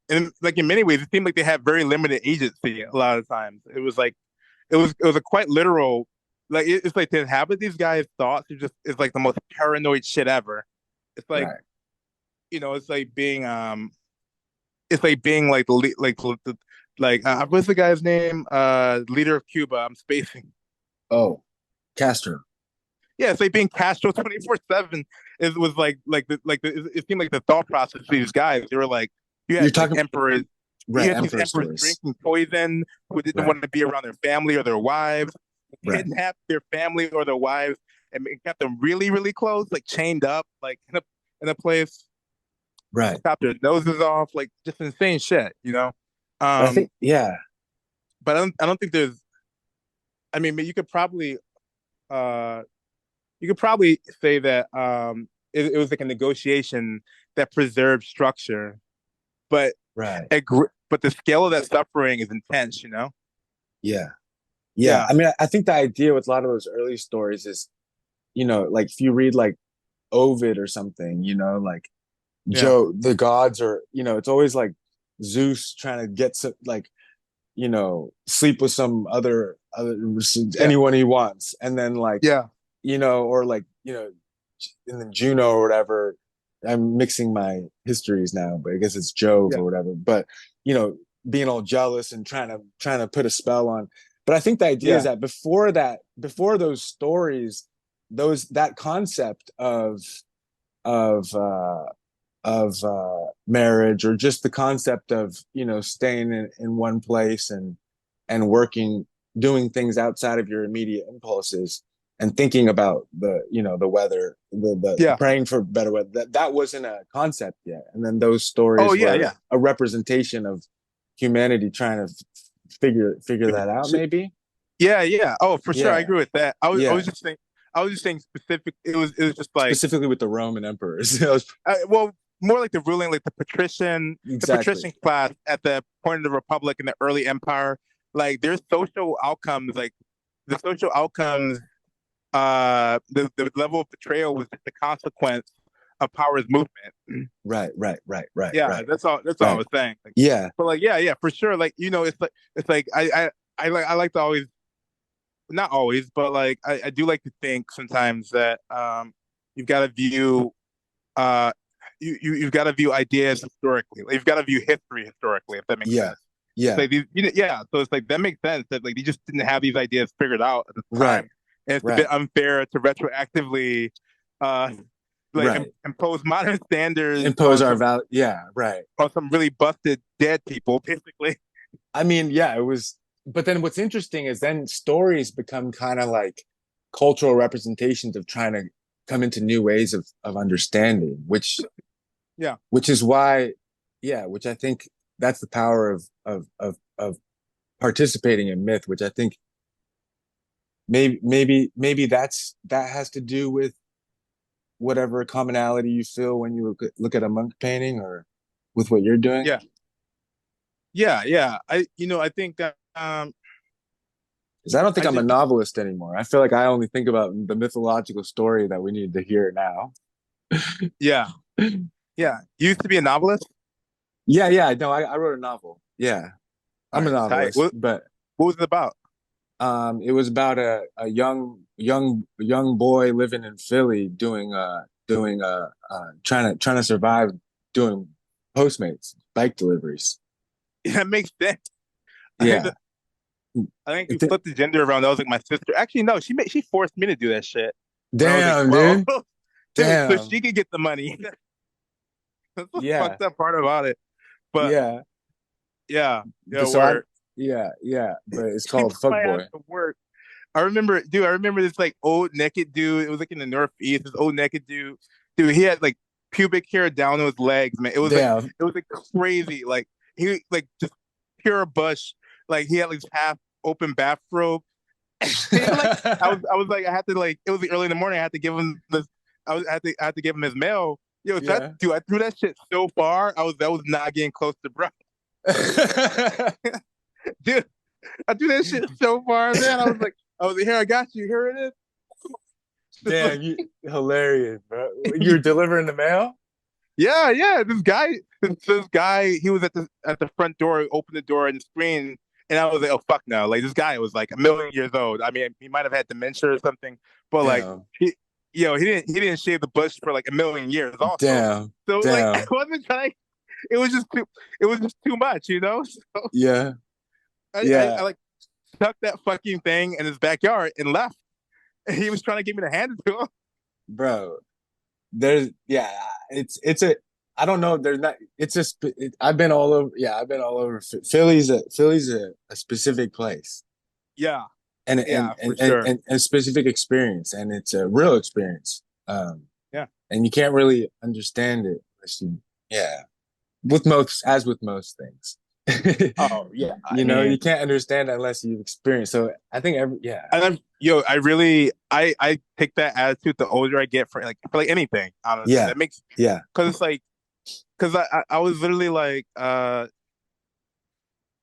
Speaker 2: yeah.
Speaker 1: and like in many ways it seemed like they had very limited agency a lot of times. It was a quite literal, like it's like to inhabit these guys' thoughts is like the most paranoid shit ever. It's like
Speaker 2: Right.
Speaker 1: it's like being like what's the guy's name? Leader of Cuba. I'm spacing.
Speaker 2: Oh, Castro.
Speaker 1: Yeah, it's like being Castro 24/7. It was it seemed like the thought process of these guys. They were like you
Speaker 2: You're
Speaker 1: had like
Speaker 2: talking
Speaker 1: emperors. You
Speaker 2: right.
Speaker 1: had these
Speaker 2: Emperor
Speaker 1: emperors
Speaker 2: stories.
Speaker 1: drinking poison who didn't
Speaker 2: Right.
Speaker 1: want to be around their family or their wives,
Speaker 2: Right.
Speaker 1: kidnapped their family or their wives, and kept them really, really close, like chained up, like in a place,
Speaker 2: Right.
Speaker 1: chopped their noses off, like just insane shit.
Speaker 2: But I
Speaker 1: Um,
Speaker 2: think yeah.
Speaker 1: but I don't think there's. I mean, uh, you could probably say that it was like a negotiation that preserved structure, but
Speaker 2: Right.
Speaker 1: but the scale of that suffering is intense.
Speaker 2: Yeah. Yeah.
Speaker 1: Yeah,
Speaker 2: I mean, I think the idea with a lot of those early stories is, like if you read like Ovid or something, like
Speaker 1: yeah,
Speaker 2: the gods are, it's always like Zeus trying to get some like, sleep with some
Speaker 1: Yeah.
Speaker 2: anyone he wants, and then like
Speaker 1: Yeah.
Speaker 2: or like and then Juno or whatever. I'm mixing my histories now, but I guess it's Jove
Speaker 1: Yeah.
Speaker 2: or whatever. But you know, being all jealous and trying to put a spell on. But I think the idea is
Speaker 1: Yeah.
Speaker 2: that before those stories, that concept of marriage, or just the concept of staying in one place and working, doing things outside of your immediate impulses, and thinking about the weather, the
Speaker 1: Yeah.
Speaker 2: praying for better weather, that wasn't a concept yet. And then those
Speaker 1: Oh
Speaker 2: stories
Speaker 1: yeah.
Speaker 2: were
Speaker 1: Yeah.
Speaker 2: a representation of humanity trying to figure that out, maybe.
Speaker 1: Yeah. Yeah. Oh, for sure. I
Speaker 2: Yeah,
Speaker 1: agree with that. I
Speaker 2: yeah,
Speaker 1: was just saying. I was just saying specific. It was just like
Speaker 2: specifically with the Roman emperors.
Speaker 1: well, more like the ruling, like the
Speaker 2: Exactly.
Speaker 1: patrician class at the point of the Republic and the early Empire. Like their social outcomes, like the social outcomes, the level of betrayal was just a consequence of power's movement.
Speaker 2: Right, right, right, right,
Speaker 1: Yeah,
Speaker 2: right,
Speaker 1: that's all. That's all I
Speaker 2: right.
Speaker 1: was saying. Like,
Speaker 2: Yeah.
Speaker 1: but like, yeah, yeah, for sure. Like, it's like I like to always, not always, but like I do like to think sometimes that you've got to view uh you've got to view ideas historically. Like, you've got to view history historically, if that makes
Speaker 2: Yeah.
Speaker 1: sense. It's
Speaker 2: Yeah.
Speaker 1: like yeah, so it's like that makes sense that like you just didn't have these ideas figured out at the
Speaker 2: Right.
Speaker 1: time, and it's a bit
Speaker 2: Right.
Speaker 1: unfair to retroactively uh like
Speaker 2: Right.
Speaker 1: impose modern standards
Speaker 2: Impose our value. Yeah. Right.
Speaker 1: on some really busted dead people, basically.
Speaker 2: I mean, yeah, it was. But then what's interesting is then stories become kind of like cultural representations of trying to come into new ways of understanding,
Speaker 1: Yeah,
Speaker 2: which is why, yeah, which I think that's the power of participating in myth, which I think maybe that has to do with whatever commonality you feel when you look at a monk painting, or with what you're doing.
Speaker 1: yeah, yeah, yeah. I think that
Speaker 2: Because I don't think
Speaker 1: I
Speaker 2: I'm a
Speaker 1: just
Speaker 2: novelist anymore. I feel like I only think about the mythological story that we need to hear now.
Speaker 1: yeah, yeah. You used to be a novelist.
Speaker 2: Yeah, yeah. No, I wrote a novel. Yeah,
Speaker 1: All
Speaker 2: I'm a
Speaker 1: right, tight.
Speaker 2: novelist, but
Speaker 1: What was it about?
Speaker 2: it was about a young boy living in Philly trying to survive doing Postmates bike deliveries.
Speaker 1: Yeah, it makes sense. I,
Speaker 2: Yeah.
Speaker 1: I think you
Speaker 2: It-
Speaker 1: flipped the gender around. That was like my sister. Actually, no, she forced me to do that shit when I was like
Speaker 2: Damn,
Speaker 1: 12.
Speaker 2: dude.
Speaker 1: Dude, so
Speaker 2: Damn.
Speaker 1: she could get the money. That's the
Speaker 2: Yeah.
Speaker 1: fucked up part about it. But
Speaker 2: Yeah.
Speaker 1: yeah, yeah,
Speaker 2: But so I
Speaker 1: word.
Speaker 2: yeah, yeah. But it's
Speaker 1: She
Speaker 2: called
Speaker 1: put my ass
Speaker 2: Fuckboy.
Speaker 1: to work. I remember, dude. I remember this like old naked dude. It was like in the Northeast. This old naked dude. Dude, he had like pubic hair down to his legs, man.
Speaker 2: Damn.
Speaker 1: It was like crazy. Like he like just pure bush. Like he had like this half open bathrobe. Like I was like I had to like it was like, early in the morning. I had to give him this. I had to give him his mail. Yo, that
Speaker 2: Yeah.
Speaker 1: dude, I threw that shit so far. That was not getting close to bro. Dude, I threw that shit so far, man. I was like, here, I got you. Here it is.
Speaker 2: Damn, you hilarious, bro. You were delivering the mail?
Speaker 1: Yeah, yeah. This guy, he was at the front door, opened the door and screamed, and I was like, oh fuck no! Like this guy was like a million years old. I mean, he might have had dementia or something, but like
Speaker 2: Damn.
Speaker 1: he didn't shave the bush for like a million years also.
Speaker 2: Damn.
Speaker 1: So like I
Speaker 2: Damn.
Speaker 1: wasn't trying. It was just it was just too much, you know. So
Speaker 2: Yeah.
Speaker 1: I
Speaker 2: Yeah.
Speaker 1: like stuck that fucking thing in his backyard and left. And he was trying to get me to hand it to him.
Speaker 2: Bro. There's yeah, it's a I don't know, there's not it's just I've been all over, yeah, I've been all over. Philly's a specific place,
Speaker 1: Yeah,
Speaker 2: and
Speaker 1: yeah, for sure.
Speaker 2: a specific experience, and it's a real experience.
Speaker 1: Yeah.
Speaker 2: And you can't really understand it unless you, yeah, as with most things.
Speaker 1: Oh yeah. I
Speaker 2: You
Speaker 1: mean,
Speaker 2: can't understand it unless you've experienced. So I think yeah,
Speaker 1: and I really I take that attitude the older I get for like anything, honestly.
Speaker 2: yeah,
Speaker 1: That makes
Speaker 2: yeah,
Speaker 1: because it's like because I was literally like I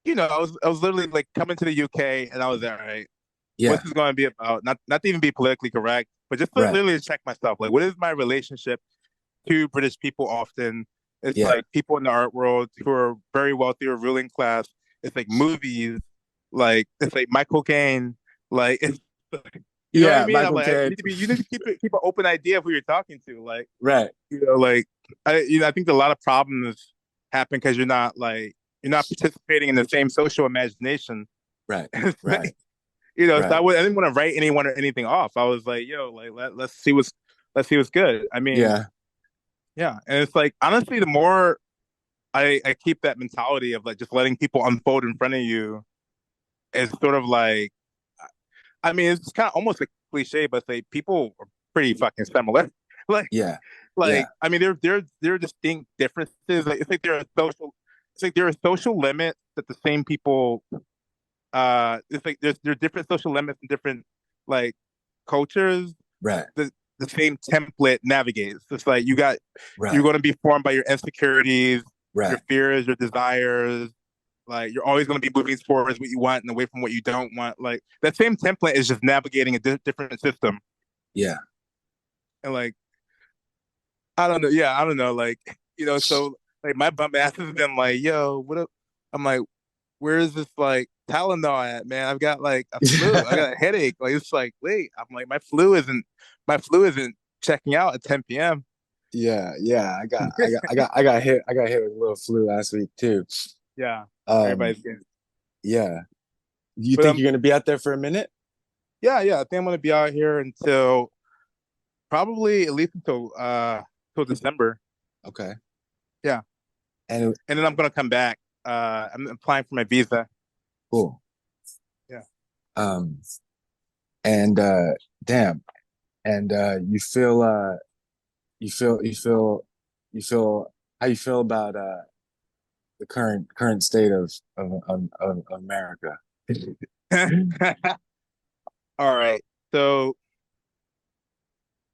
Speaker 1: was literally like coming to the UK and I was there, right?
Speaker 2: yeah,
Speaker 1: What's this going to be about? Not to even be politically correct, but just to
Speaker 2: right,
Speaker 1: literally check myself. Like, what is my relationship to British people? Often, it's
Speaker 2: yeah,
Speaker 1: like people in the art world who are very wealthy or ruling class. It's like movies, like it's like Michael Caine. Like, it's, you know what I
Speaker 2: Yeah,
Speaker 1: mean? I'm
Speaker 2: Michael
Speaker 1: like,
Speaker 2: Caine.
Speaker 1: you need to keep an open idea of who you're talking to. Like,
Speaker 2: Right,
Speaker 1: like I think a lot of problems happen because you're not participating in the same social imagination.
Speaker 2: right, right,
Speaker 1: So
Speaker 2: right.
Speaker 1: I didn't want to write anyone or anything off. I was like, yo, like let's see what's good. I mean,
Speaker 2: Yeah,
Speaker 1: yeah, and it's like honestly, the more I keep that mentality of like just letting people unfold in front of you, is sort of like, I mean, it's kind of almost a cliche, but like people are pretty fucking similar. Like,
Speaker 2: yeah, yeah.
Speaker 1: I mean, there are distinct differences. Like, it's like there are social limits that the same people. It's like there are different social limits in different like cultures.
Speaker 2: Right,
Speaker 1: The same template navigates. It's like you're
Speaker 2: right,
Speaker 1: going to be formed by your insecurities, your
Speaker 2: right,
Speaker 1: fears, your desires. Like you're always going to be moving towards what you want and away from what you don't want. Like that same template is just navigating a different system.
Speaker 2: yeah,
Speaker 1: And like I don't know, yeah, I don't know. Like so like my bum ass has been like, yo, what up? I'm like, where is this like Tylenol at, man? I've got like a flu. I got a headache. Like it's like, wait, I'm like, my flu isn't checking out at 10 p.m.
Speaker 2: yeah, yeah. I got hit with a little flu last week too.
Speaker 1: Yeah,
Speaker 2: Um,
Speaker 1: everybody's getting.
Speaker 2: yeah. You
Speaker 1: But
Speaker 2: think you're gonna be out there for a minute?
Speaker 1: yeah, I think I'm gonna be out here until probably at least until December.
Speaker 2: Okay.
Speaker 1: Yeah,
Speaker 2: And
Speaker 1: and then I'm gonna come back. I'm applying for my visa.
Speaker 2: cool.
Speaker 1: Yeah.
Speaker 2: Um, and damn. And you feel how you feel about the current state of America.
Speaker 1: All right. So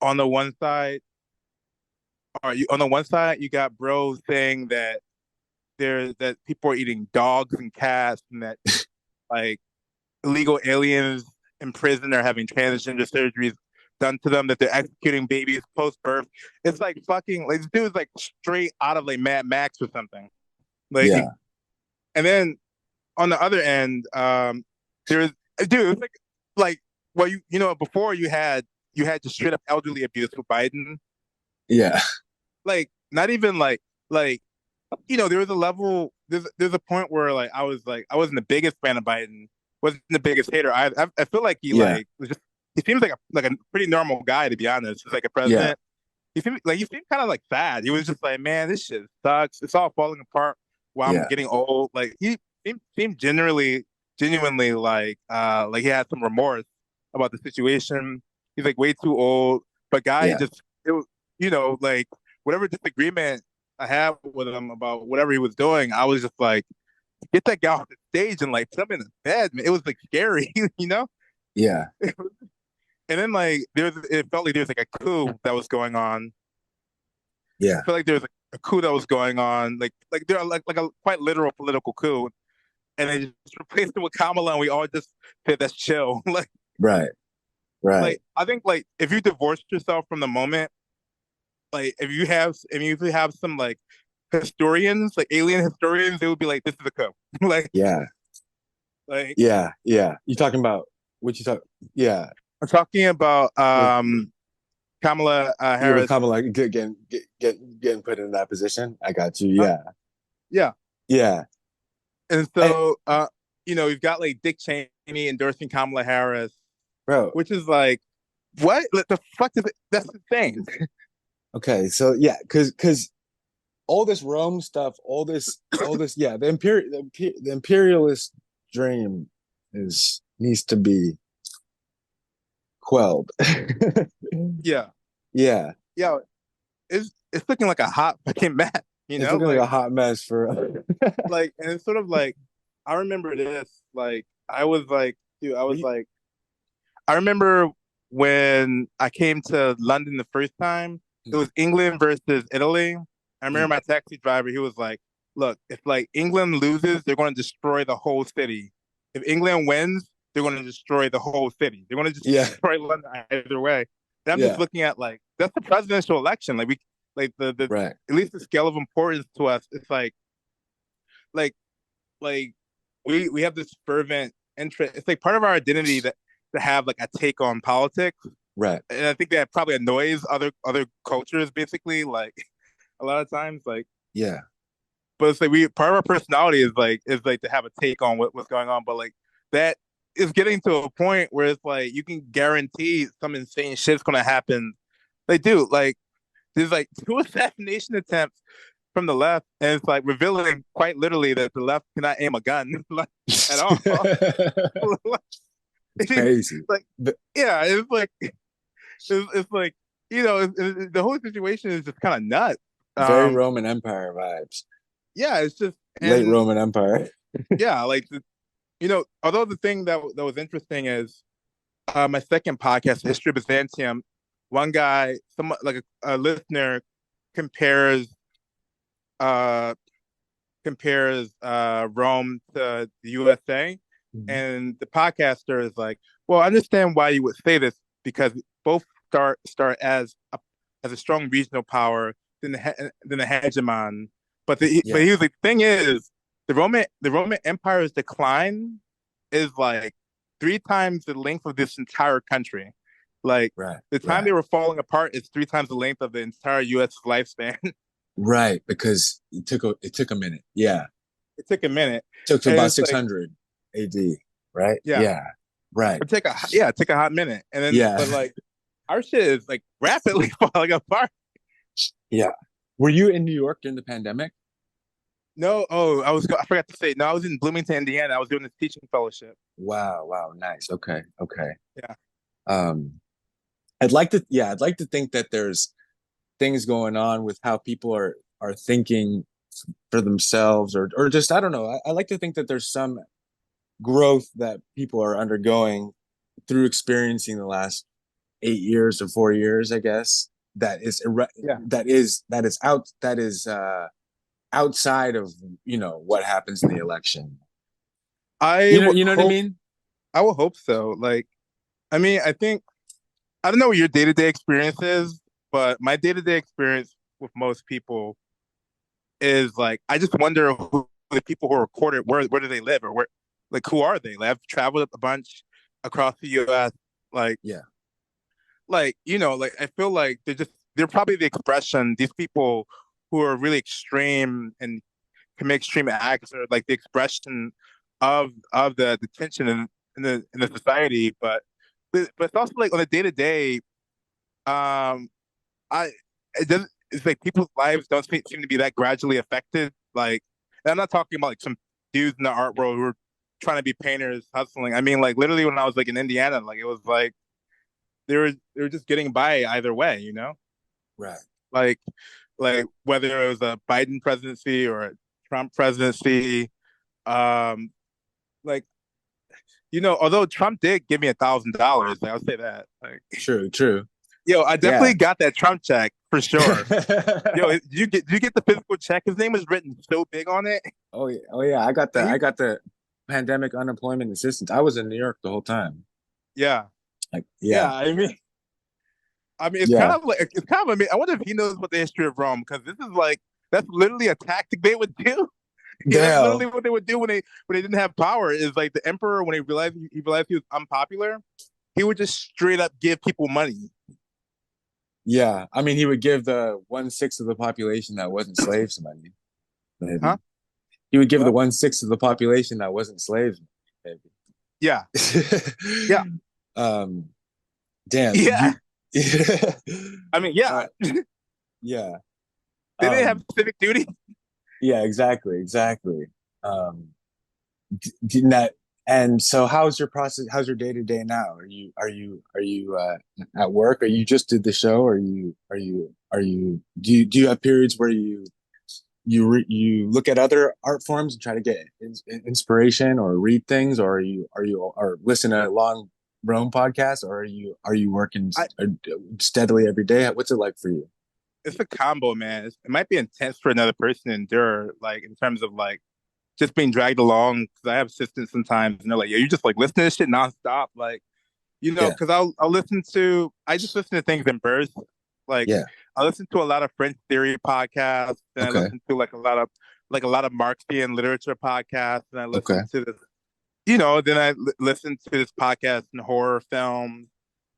Speaker 1: on the one side, on the one side you got bros saying that people are eating dogs and cats and that like illegal aliens in prison are having transgender surgeries done to them, that they're executing babies post birth. It's like fucking like this dude's like straight out of like Mad Max or something. Like,
Speaker 2: Yeah,
Speaker 1: and then on the other end, there's dude, it's like well before you had just straight up elderly abuse with Biden.
Speaker 2: yeah,
Speaker 1: Like not even like there was a level. There's a point where like I wasn't the biggest fan of Biden, wasn't the biggest hater. I feel like
Speaker 2: yeah,
Speaker 1: he seems like a pretty normal guy, to be honest. He's like a
Speaker 2: yeah,
Speaker 1: president. He seemed kind of like sad. He was just like, man, this shit sucks. It's all falling apart while I'm
Speaker 2: yeah,
Speaker 1: getting old. Like he seemed genuinely like he had some remorse about the situation. He's like way too old, but guy
Speaker 2: yeah,
Speaker 1: just it was, like whatever disagreement I had with him about whatever he was doing, I was just like, get that guy off the stage and like put him in the bed, man. It was like scary, you know?
Speaker 2: yeah,
Speaker 1: And then like it felt like there was like a coup that was going on.
Speaker 2: yeah,
Speaker 1: I feel like there was like a coup that was going on, like there are like a quite literal political coup, and they just replaced it with Kamala, and we all just said that's chill.
Speaker 2: right, right.
Speaker 1: Like I think like if you divorce yourself from the moment, like if you have some like historians, like alien historians, they would be like, this is a coup. like
Speaker 2: Yeah,
Speaker 1: like
Speaker 2: yeah, yeah. You talking about what you talk? Yeah,
Speaker 1: I'm talking about
Speaker 2: with
Speaker 1: Kamala
Speaker 2: yeah, with
Speaker 1: Harris.
Speaker 2: Kamala getting put in that position. I got you.
Speaker 1: Huh?
Speaker 2: Yeah,
Speaker 1: Yeah.
Speaker 2: yeah.
Speaker 1: And
Speaker 2: And
Speaker 1: so you've got like Dick Cheney endorsing Kamala Harris,
Speaker 2: bro,
Speaker 1: which is like, what? Like, the fuck is it? That's insane.
Speaker 2: okay, so yeah, because all this Rome stuff, all this, yeah, the imperialist dream is needs to be quelled.
Speaker 1: Yeah.
Speaker 2: Yeah,
Speaker 1: Yeah. It's looking like a hot fucking mess,
Speaker 2: it's looking like a hot mess for.
Speaker 1: and it's sort of like I remember this. Like I was like, dude, I remember when I came to London the first time, it was England versus Italy. I remember my taxi driver, he was like, look, if like England loses, they're going to destroy the whole city. If England wins, they're going to destroy the whole city. They're going to just
Speaker 2: Yeah,
Speaker 1: destroy London either way. And I'm just
Speaker 2: yeah,
Speaker 1: looking at like, that's the presidential election. Like like the,
Speaker 2: right,
Speaker 1: at least the scale of importance to us, it's like, like we have this fervent interest. It's like part of our identity that to have like a take on politics,
Speaker 2: Right.
Speaker 1: and I think that probably annoys other cultures basically. Like a lot of times, like,
Speaker 2: Yeah.
Speaker 1: but it's like we part of our personality is like to have a take on what's going on, but like that is getting to a point where it's like you can guarantee some insane shit's gonna happen. They do like there's like two assassination attempts from the left, and it's like revealing quite literally that the left cannot aim a gun like, at all.
Speaker 2: It's crazy.
Speaker 1: Like,
Speaker 2: But
Speaker 1: yeah, it's like the whole situation is just kind of nuts.
Speaker 2: very
Speaker 1: Um,
Speaker 2: Roman Empire vibes.
Speaker 1: yeah, it's just
Speaker 2: Late
Speaker 1: and
Speaker 2: Roman Empire.
Speaker 1: yeah, like although the thing that was interesting is my second podcast, History of Byzantium. One guy, some like a listener, compares uh Rome to the USA,
Speaker 2: Mhm.
Speaker 1: and the podcaster is like, "Well, I understand why you would say this because both start as a strong regional power than the hegemon, but
Speaker 2: Yeah.
Speaker 1: he was like, the thing is, the Roman Empire's decline is like three times the length of this entire country. Like
Speaker 2: Right.
Speaker 1: the time
Speaker 2: Right.
Speaker 1: they were falling apart is three times the length of the entire U.S. lifespan.
Speaker 2: Right. Because it took a minute. Yeah.
Speaker 1: It took a minute,
Speaker 2: Took to
Speaker 1: and
Speaker 2: about
Speaker 1: it's like,
Speaker 2: 600 AD. Right.
Speaker 1: yeah,
Speaker 2: Yeah. Right.
Speaker 1: it took a hot minute, and then
Speaker 2: Yeah.
Speaker 1: but like our shit is like rapidly falling apart.
Speaker 2: Yeah. Were you in New York during the pandemic?
Speaker 1: No, I forgot to say, no, I was in Bloomington, Indiana. I was doing this teaching fellowship.
Speaker 2: Wow. Wow. Nice. Okay. Okay.
Speaker 1: Yeah,
Speaker 2: Um, I'd like to think that there's things going on with how people are thinking for themselves or just I don't know. I like to think that there's some growth that people are undergoing through experiencing the last 8 years or 4 years, I guess,
Speaker 1: yeah.
Speaker 2: that is outside of what happens in the election.
Speaker 1: I would
Speaker 2: You know what I
Speaker 1: hope
Speaker 2: mean?
Speaker 1: I will hope so. Like, I mean, I think I don't know what your day to day experience is, but my day to day experience with most people is like I just wonder who the people who are recorded where do they live or where like who are they? Like I've traveled a bunch across the U.S. Like
Speaker 2: Yeah,
Speaker 1: like I feel like they're probably the expression these people who are really extreme and commit extreme acts are like the expression of the tension in the society, but it's also like on a day to day, um, I it doesn't. It's like people's lives don't seem to be that gradually affected. Like, and I'm not talking about like some dudes in the art world who are trying to be painters hustling. I mean, like literally when I was like in Indiana, like it was like they were just getting by either way.
Speaker 2: right.
Speaker 1: Like like whether it was a Biden presidency or a Trump presidency, um, like although Trump did give me $1,000, like, I'll say that. Like,
Speaker 2: True, true.
Speaker 1: yo, I
Speaker 2: Yeah.
Speaker 1: definitely got that Trump check for sure. Yo, did you get the physical check? His name was written so big on it.
Speaker 2: Oh yeah, oh yeah.
Speaker 1: And
Speaker 2: I got the pandemic unemployment assistance. I was in New York the whole time.
Speaker 1: yeah,
Speaker 2: Like,
Speaker 1: yeah.
Speaker 2: yeah,
Speaker 1: I mean, it's kind
Speaker 2: yeah,
Speaker 1: of like it's kind of. I mean, I wonder if he knows what the history of Rome because this is like that's literally a tactic they would do. Yeah,
Speaker 2: the
Speaker 1: that's literally
Speaker 2: hell,
Speaker 1: what they would do when they didn't have power. Is like the emperor when he realized he was unpopular, he would just straight up give people money.
Speaker 2: yeah. I mean, he would give the 1/6 of the population that wasn't slaves money.
Speaker 1: Huh?
Speaker 2: Maybe he would give the
Speaker 1: What?
Speaker 2: 1/6 of the population that wasn't slaves. Maybe.
Speaker 1: Yeah, yeah,
Speaker 2: um, damn.
Speaker 1: yeah.
Speaker 2: You,
Speaker 1: I mean, yeah.
Speaker 2: uh, yeah.
Speaker 1: They didn't have
Speaker 2: Um,
Speaker 1: civic duty.
Speaker 2: yeah. Exactly. Exactly. Um, that and so how's your process, how's your day to day now? Are you at work, or you just did the show, or do you have periods where you look at other art forms and try to get inspiration or read things, or or listen to long Rome podcasts, or are you working
Speaker 1: I
Speaker 2: steadily every day? What's it like for you?
Speaker 1: It's a combo, man. It might be intense for another person to endure, like in terms of like just being dragged along. Because I have assistants sometimes, and they're like, "Yeah, you just like listen to this shit nonstop." Like,
Speaker 2: Yeah,
Speaker 1: because I just listen to things in bursts. Like,
Speaker 2: yeah.
Speaker 1: I listen to a lot of French theory podcasts, and I
Speaker 2: Okay,
Speaker 1: listen to like a lot of Marxian literature podcasts, and I
Speaker 2: okay.
Speaker 1: listen to this. then I listened to this podcast and horror films.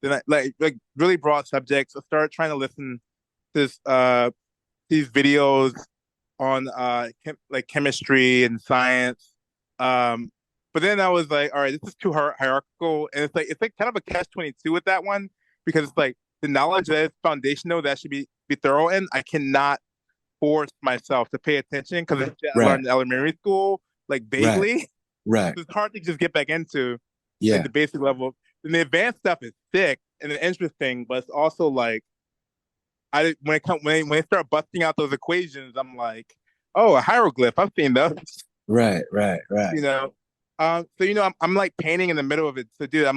Speaker 1: Then I like really broad subjects. I started trying to listen to these videos on like chemistry and science. Um, but then I was like, all right, this is too hierarchical, and it's like kind of a catch-22 with that one because it's like the knowledge that is foundational that should be thorough in. I cannot force myself to pay attention because it's shit I
Speaker 2: Right.
Speaker 1: learned in elementary school, like
Speaker 2: Right.
Speaker 1: vaguely.
Speaker 2: Right.
Speaker 1: It's hard to just get back into like
Speaker 2: Yeah.
Speaker 1: the basic level. And the advanced stuff is thick and interesting, but it's also like I when it come when they start busting out those equations, I'm like, oh, a hieroglyph. I've seen those,
Speaker 2: Right. Right. Right.
Speaker 1: you know. So I'm like painting in the middle of it. So dude, I'll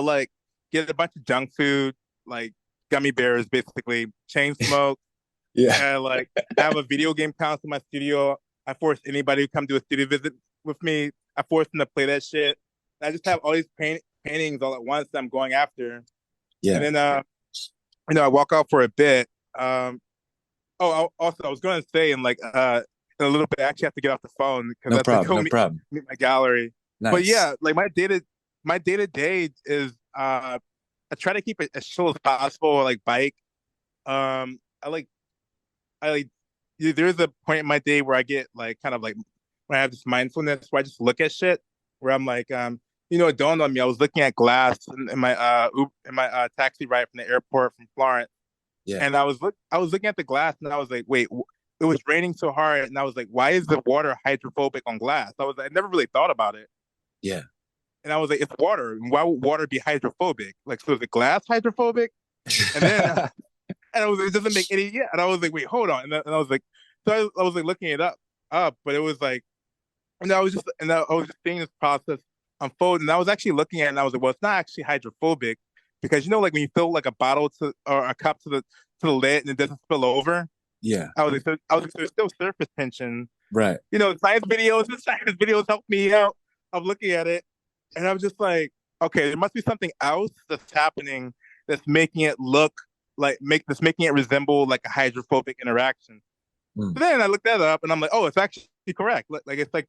Speaker 1: like get a bunch of junk food, like gummy bears, basically, chain smoke,
Speaker 2: Yeah.
Speaker 1: and like have a video game console in my studio. I force anybody to come do a studio visit with me. I force them to play that shit. And I just have all these paintings all at once that I'm going after. And
Speaker 2: Yeah.
Speaker 1: then I walk out for a bit. Also I was gonna say in a little bit I actually have to get off the phone because I
Speaker 2: No
Speaker 1: have to
Speaker 2: problem.
Speaker 1: go
Speaker 2: No problem.
Speaker 1: meet my gallery. But
Speaker 2: Nice.
Speaker 1: yeah, like my day to day is I try to keep it as chill as possible, like bike. I like I like there's a point in my day where I get like kind of like when I have this mindfulness where I just look at shit where I'm like it dawned on me I was looking at glass in my taxi ride from the airport from Florence,
Speaker 2: Yeah.
Speaker 1: and I was looking at the glass and I was like, wait, it was raining so hard and I was like, why is the water hydrophobic on glass? I never really thought about it.
Speaker 2: Yeah.
Speaker 1: And I was like, it's water. Why would water be hydrophobic? Like, so is the glass hydrophobic? And then and I was like, it doesn't make any yeah. And I was like, wait, hold on. And I was like, so I was like looking it up, but it was like, I was just seeing this process unfold, and I was actually looking at it, and I was like, well, it's not actually hydrophobic because like when you fill like a bottle to or a cup to the lid and it doesn't spill over.
Speaker 2: Yeah.
Speaker 1: I was like, there's still surface tension.
Speaker 2: Right.
Speaker 1: Science videos help me out. I'm looking at it, and I'm just like, okay, there must be something else that's happening that's making it look making it resemble like a hydrophobic interaction.
Speaker 2: Mm.
Speaker 1: So then I looked that up, and I'm like, oh, it's actually correct. Like it's like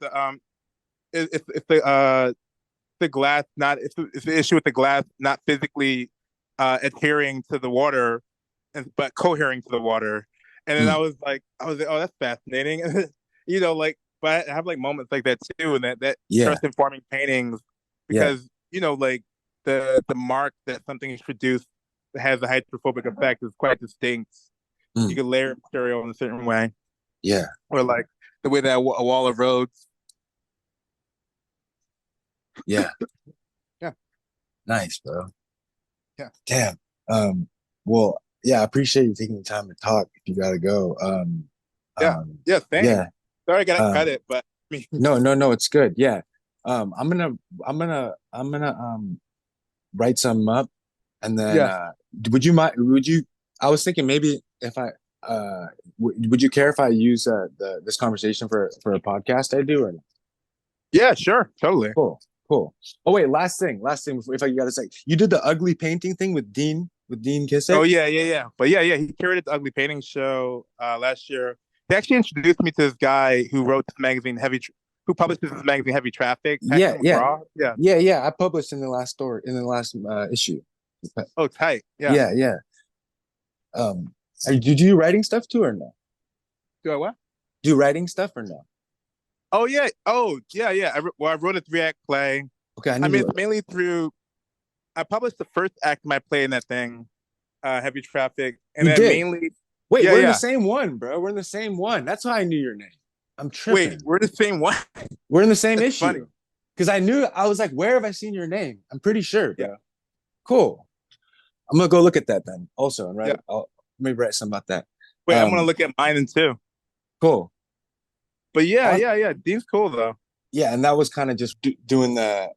Speaker 1: it's the glass not it's the issue with the glass not physically adhering to the water, but cohering to the water. And then
Speaker 2: Mm.
Speaker 1: I was like, oh, that's fascinating. But I have like moments like that too, and that
Speaker 2: Yeah.
Speaker 1: starts informing paintings
Speaker 2: Yeah.
Speaker 1: because like the mark that something is produced that has a hydrophobic effect is quite distinct. You
Speaker 2: Mm.
Speaker 1: can layer material in a certain way,
Speaker 2: Yeah.
Speaker 1: or like the way that a wall of roads.
Speaker 2: Yeah.
Speaker 1: Yeah,
Speaker 2: Nice, bro.
Speaker 1: yeah,
Speaker 2: Damn. Well, yeah, I appreciate you taking the time to talk if you gotta go.
Speaker 1: yeah, yeah. Same.
Speaker 2: Yeah.
Speaker 1: Sorry, I gotta cut
Speaker 2: Um,
Speaker 1: it, but I mean,
Speaker 2: no, no, no, it's good. Yeah. I'm gonna write something up and then
Speaker 1: yeah,
Speaker 2: would you I was thinking maybe if I would you care if I use the this conversation for a podcast I do or no?
Speaker 1: yeah, sure, totally.
Speaker 2: Cool, cool. Oh wait, last thing if I gotta say, you did the ugly painting thing with Dean
Speaker 1: Oh
Speaker 2: Kissick?
Speaker 1: yeah, yeah, yeah. But yeah. He curated the Ugly Painting Show last year. He actually introduced me to this guy who wrote this magazine, who publishes this magazine, Heavy Traffic,
Speaker 2: Yeah,
Speaker 1: Paxton
Speaker 2: yeah,
Speaker 1: McGraw. Yeah.
Speaker 2: yeah, yeah. I published in the last story in the last issue.
Speaker 1: Oh, tight. Yeah.
Speaker 2: Yeah, yeah. Did you do writing stuff too or no?
Speaker 1: Do I what?
Speaker 2: Do writing stuff or no?
Speaker 1: Oh yeah. Oh yeah, yeah. I wrote a 3 act play.
Speaker 2: Okay, I
Speaker 1: I
Speaker 2: need
Speaker 1: mean,
Speaker 2: to.
Speaker 1: it's mainly through. I published the first act of my play in that thing, Heavy Traffic, and
Speaker 2: You
Speaker 1: then
Speaker 2: did.
Speaker 1: mainly,
Speaker 2: Wait,
Speaker 1: yeah,
Speaker 2: we're in the
Speaker 1: yeah.
Speaker 2: same one, bro. We're in the same one. That's how I knew your name. I'm
Speaker 1: Wait,
Speaker 2: tripping.
Speaker 1: we're the same one.
Speaker 2: We're in the same
Speaker 1: That's funny.
Speaker 2: issue. Because I was like, where have I seen your name? I'm pretty sure,
Speaker 1: Yeah,
Speaker 2: bro. Cool. I'm gonna go look at that then. Also, and
Speaker 1: yeah.
Speaker 2: I'll maybe write something about that.
Speaker 1: Wait, I'm gonna
Speaker 2: Um,
Speaker 1: look at mine in too.
Speaker 2: cool.
Speaker 1: But yeah,
Speaker 2: Uh,
Speaker 1: yeah, yeah. Dean's cool though.
Speaker 2: yeah, and that was kind of just doing the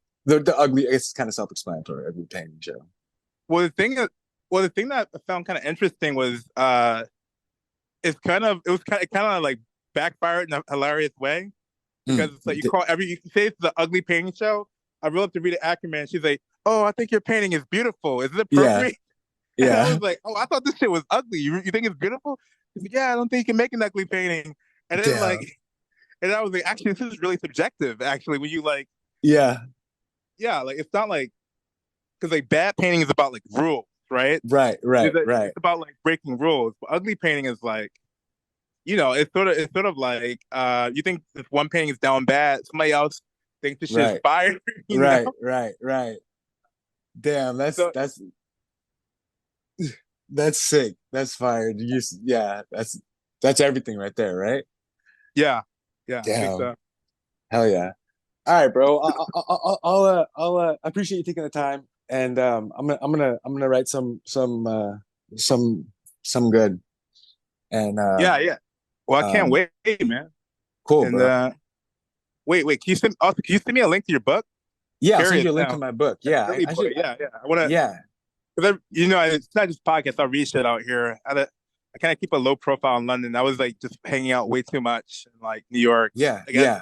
Speaker 2: ugly. It's kind of self-explanatory. Ugly painting show.
Speaker 1: Well, the thing that I found kind of interesting was it was kind of like backfired in a hilarious way
Speaker 2: Mm.
Speaker 1: because it's like you say it's the Ugly Painting Show. I wrote up to Rita Ackerman. She's like, "Oh, I think your painting is beautiful. Is it
Speaker 2: Yeah,
Speaker 1: appropriate?" And I
Speaker 2: yeah.
Speaker 1: was like, "Oh, I thought this shit was ugly. You think it's beautiful?" She's like, "Yeah, I don't think you can make an ugly painting." And then
Speaker 2: Damn.
Speaker 1: and I was like, "Actually, this is really subjective. Actually, when you like."
Speaker 2: Yeah.
Speaker 1: Yeah, like it's not like because like bad painting is about like rules, right?
Speaker 2: Right. Right. Right.
Speaker 1: It's about like breaking rules. But ugly painting is like, it's sort of like you think if one painting is down bad, somebody else thinks this shit is
Speaker 2: Right.
Speaker 1: fire, you know?
Speaker 2: Right. Right. Right. Damn,
Speaker 1: So
Speaker 2: that's sick. That's fire. Yeah, that's everything right there, right?
Speaker 1: yeah, yeah, I think
Speaker 2: Damn.
Speaker 1: so.
Speaker 2: Hell yeah. All right, bro. I'll appreciate you taking the time, and I'm gonna write some some good, and
Speaker 1: Yeah, yeah. Well, I can't
Speaker 2: um,
Speaker 1: wait, man.
Speaker 2: cool,
Speaker 1: And
Speaker 2: bro.
Speaker 1: wait, can you send me a link to your book?
Speaker 2: Yeah, I'll send
Speaker 1: Curious
Speaker 2: you a link to
Speaker 1: now.
Speaker 2: my book.
Speaker 1: Like
Speaker 2: Yeah,
Speaker 1: really
Speaker 2: I
Speaker 1: book.
Speaker 2: should.
Speaker 1: Yeah, yeah. I want to,
Speaker 2: Yeah,
Speaker 1: because it's not just podcast. I read shit out here. I kind of keep a low profile in London. I was like just hanging out way too much in like New York.
Speaker 2: yeah,
Speaker 1: I guess
Speaker 2: yeah.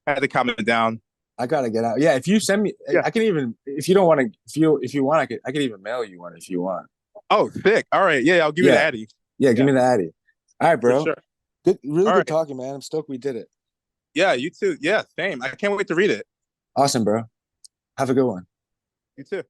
Speaker 1: I had to calm it down.
Speaker 2: I gotta get out. Yeah, if you send me,
Speaker 1: Yeah.
Speaker 2: I can even if you don't want to, if you want, I could even mail you one if you want.
Speaker 1: Oh, sick. All right. Yeah, I'll give you the
Speaker 2: Yeah,
Speaker 1: Addy.
Speaker 2: yeah. Give
Speaker 1: Yeah,
Speaker 2: me the Addy. All right,
Speaker 1: for
Speaker 2: bro.
Speaker 1: sure.
Speaker 2: Good, really
Speaker 1: All
Speaker 2: good
Speaker 1: right.
Speaker 2: talking, man. I'm stoked we did it.
Speaker 1: Yeah, you too. Yeah, same. I can't wait to read it.
Speaker 2: Awesome, bro. Have a good one.
Speaker 1: You too.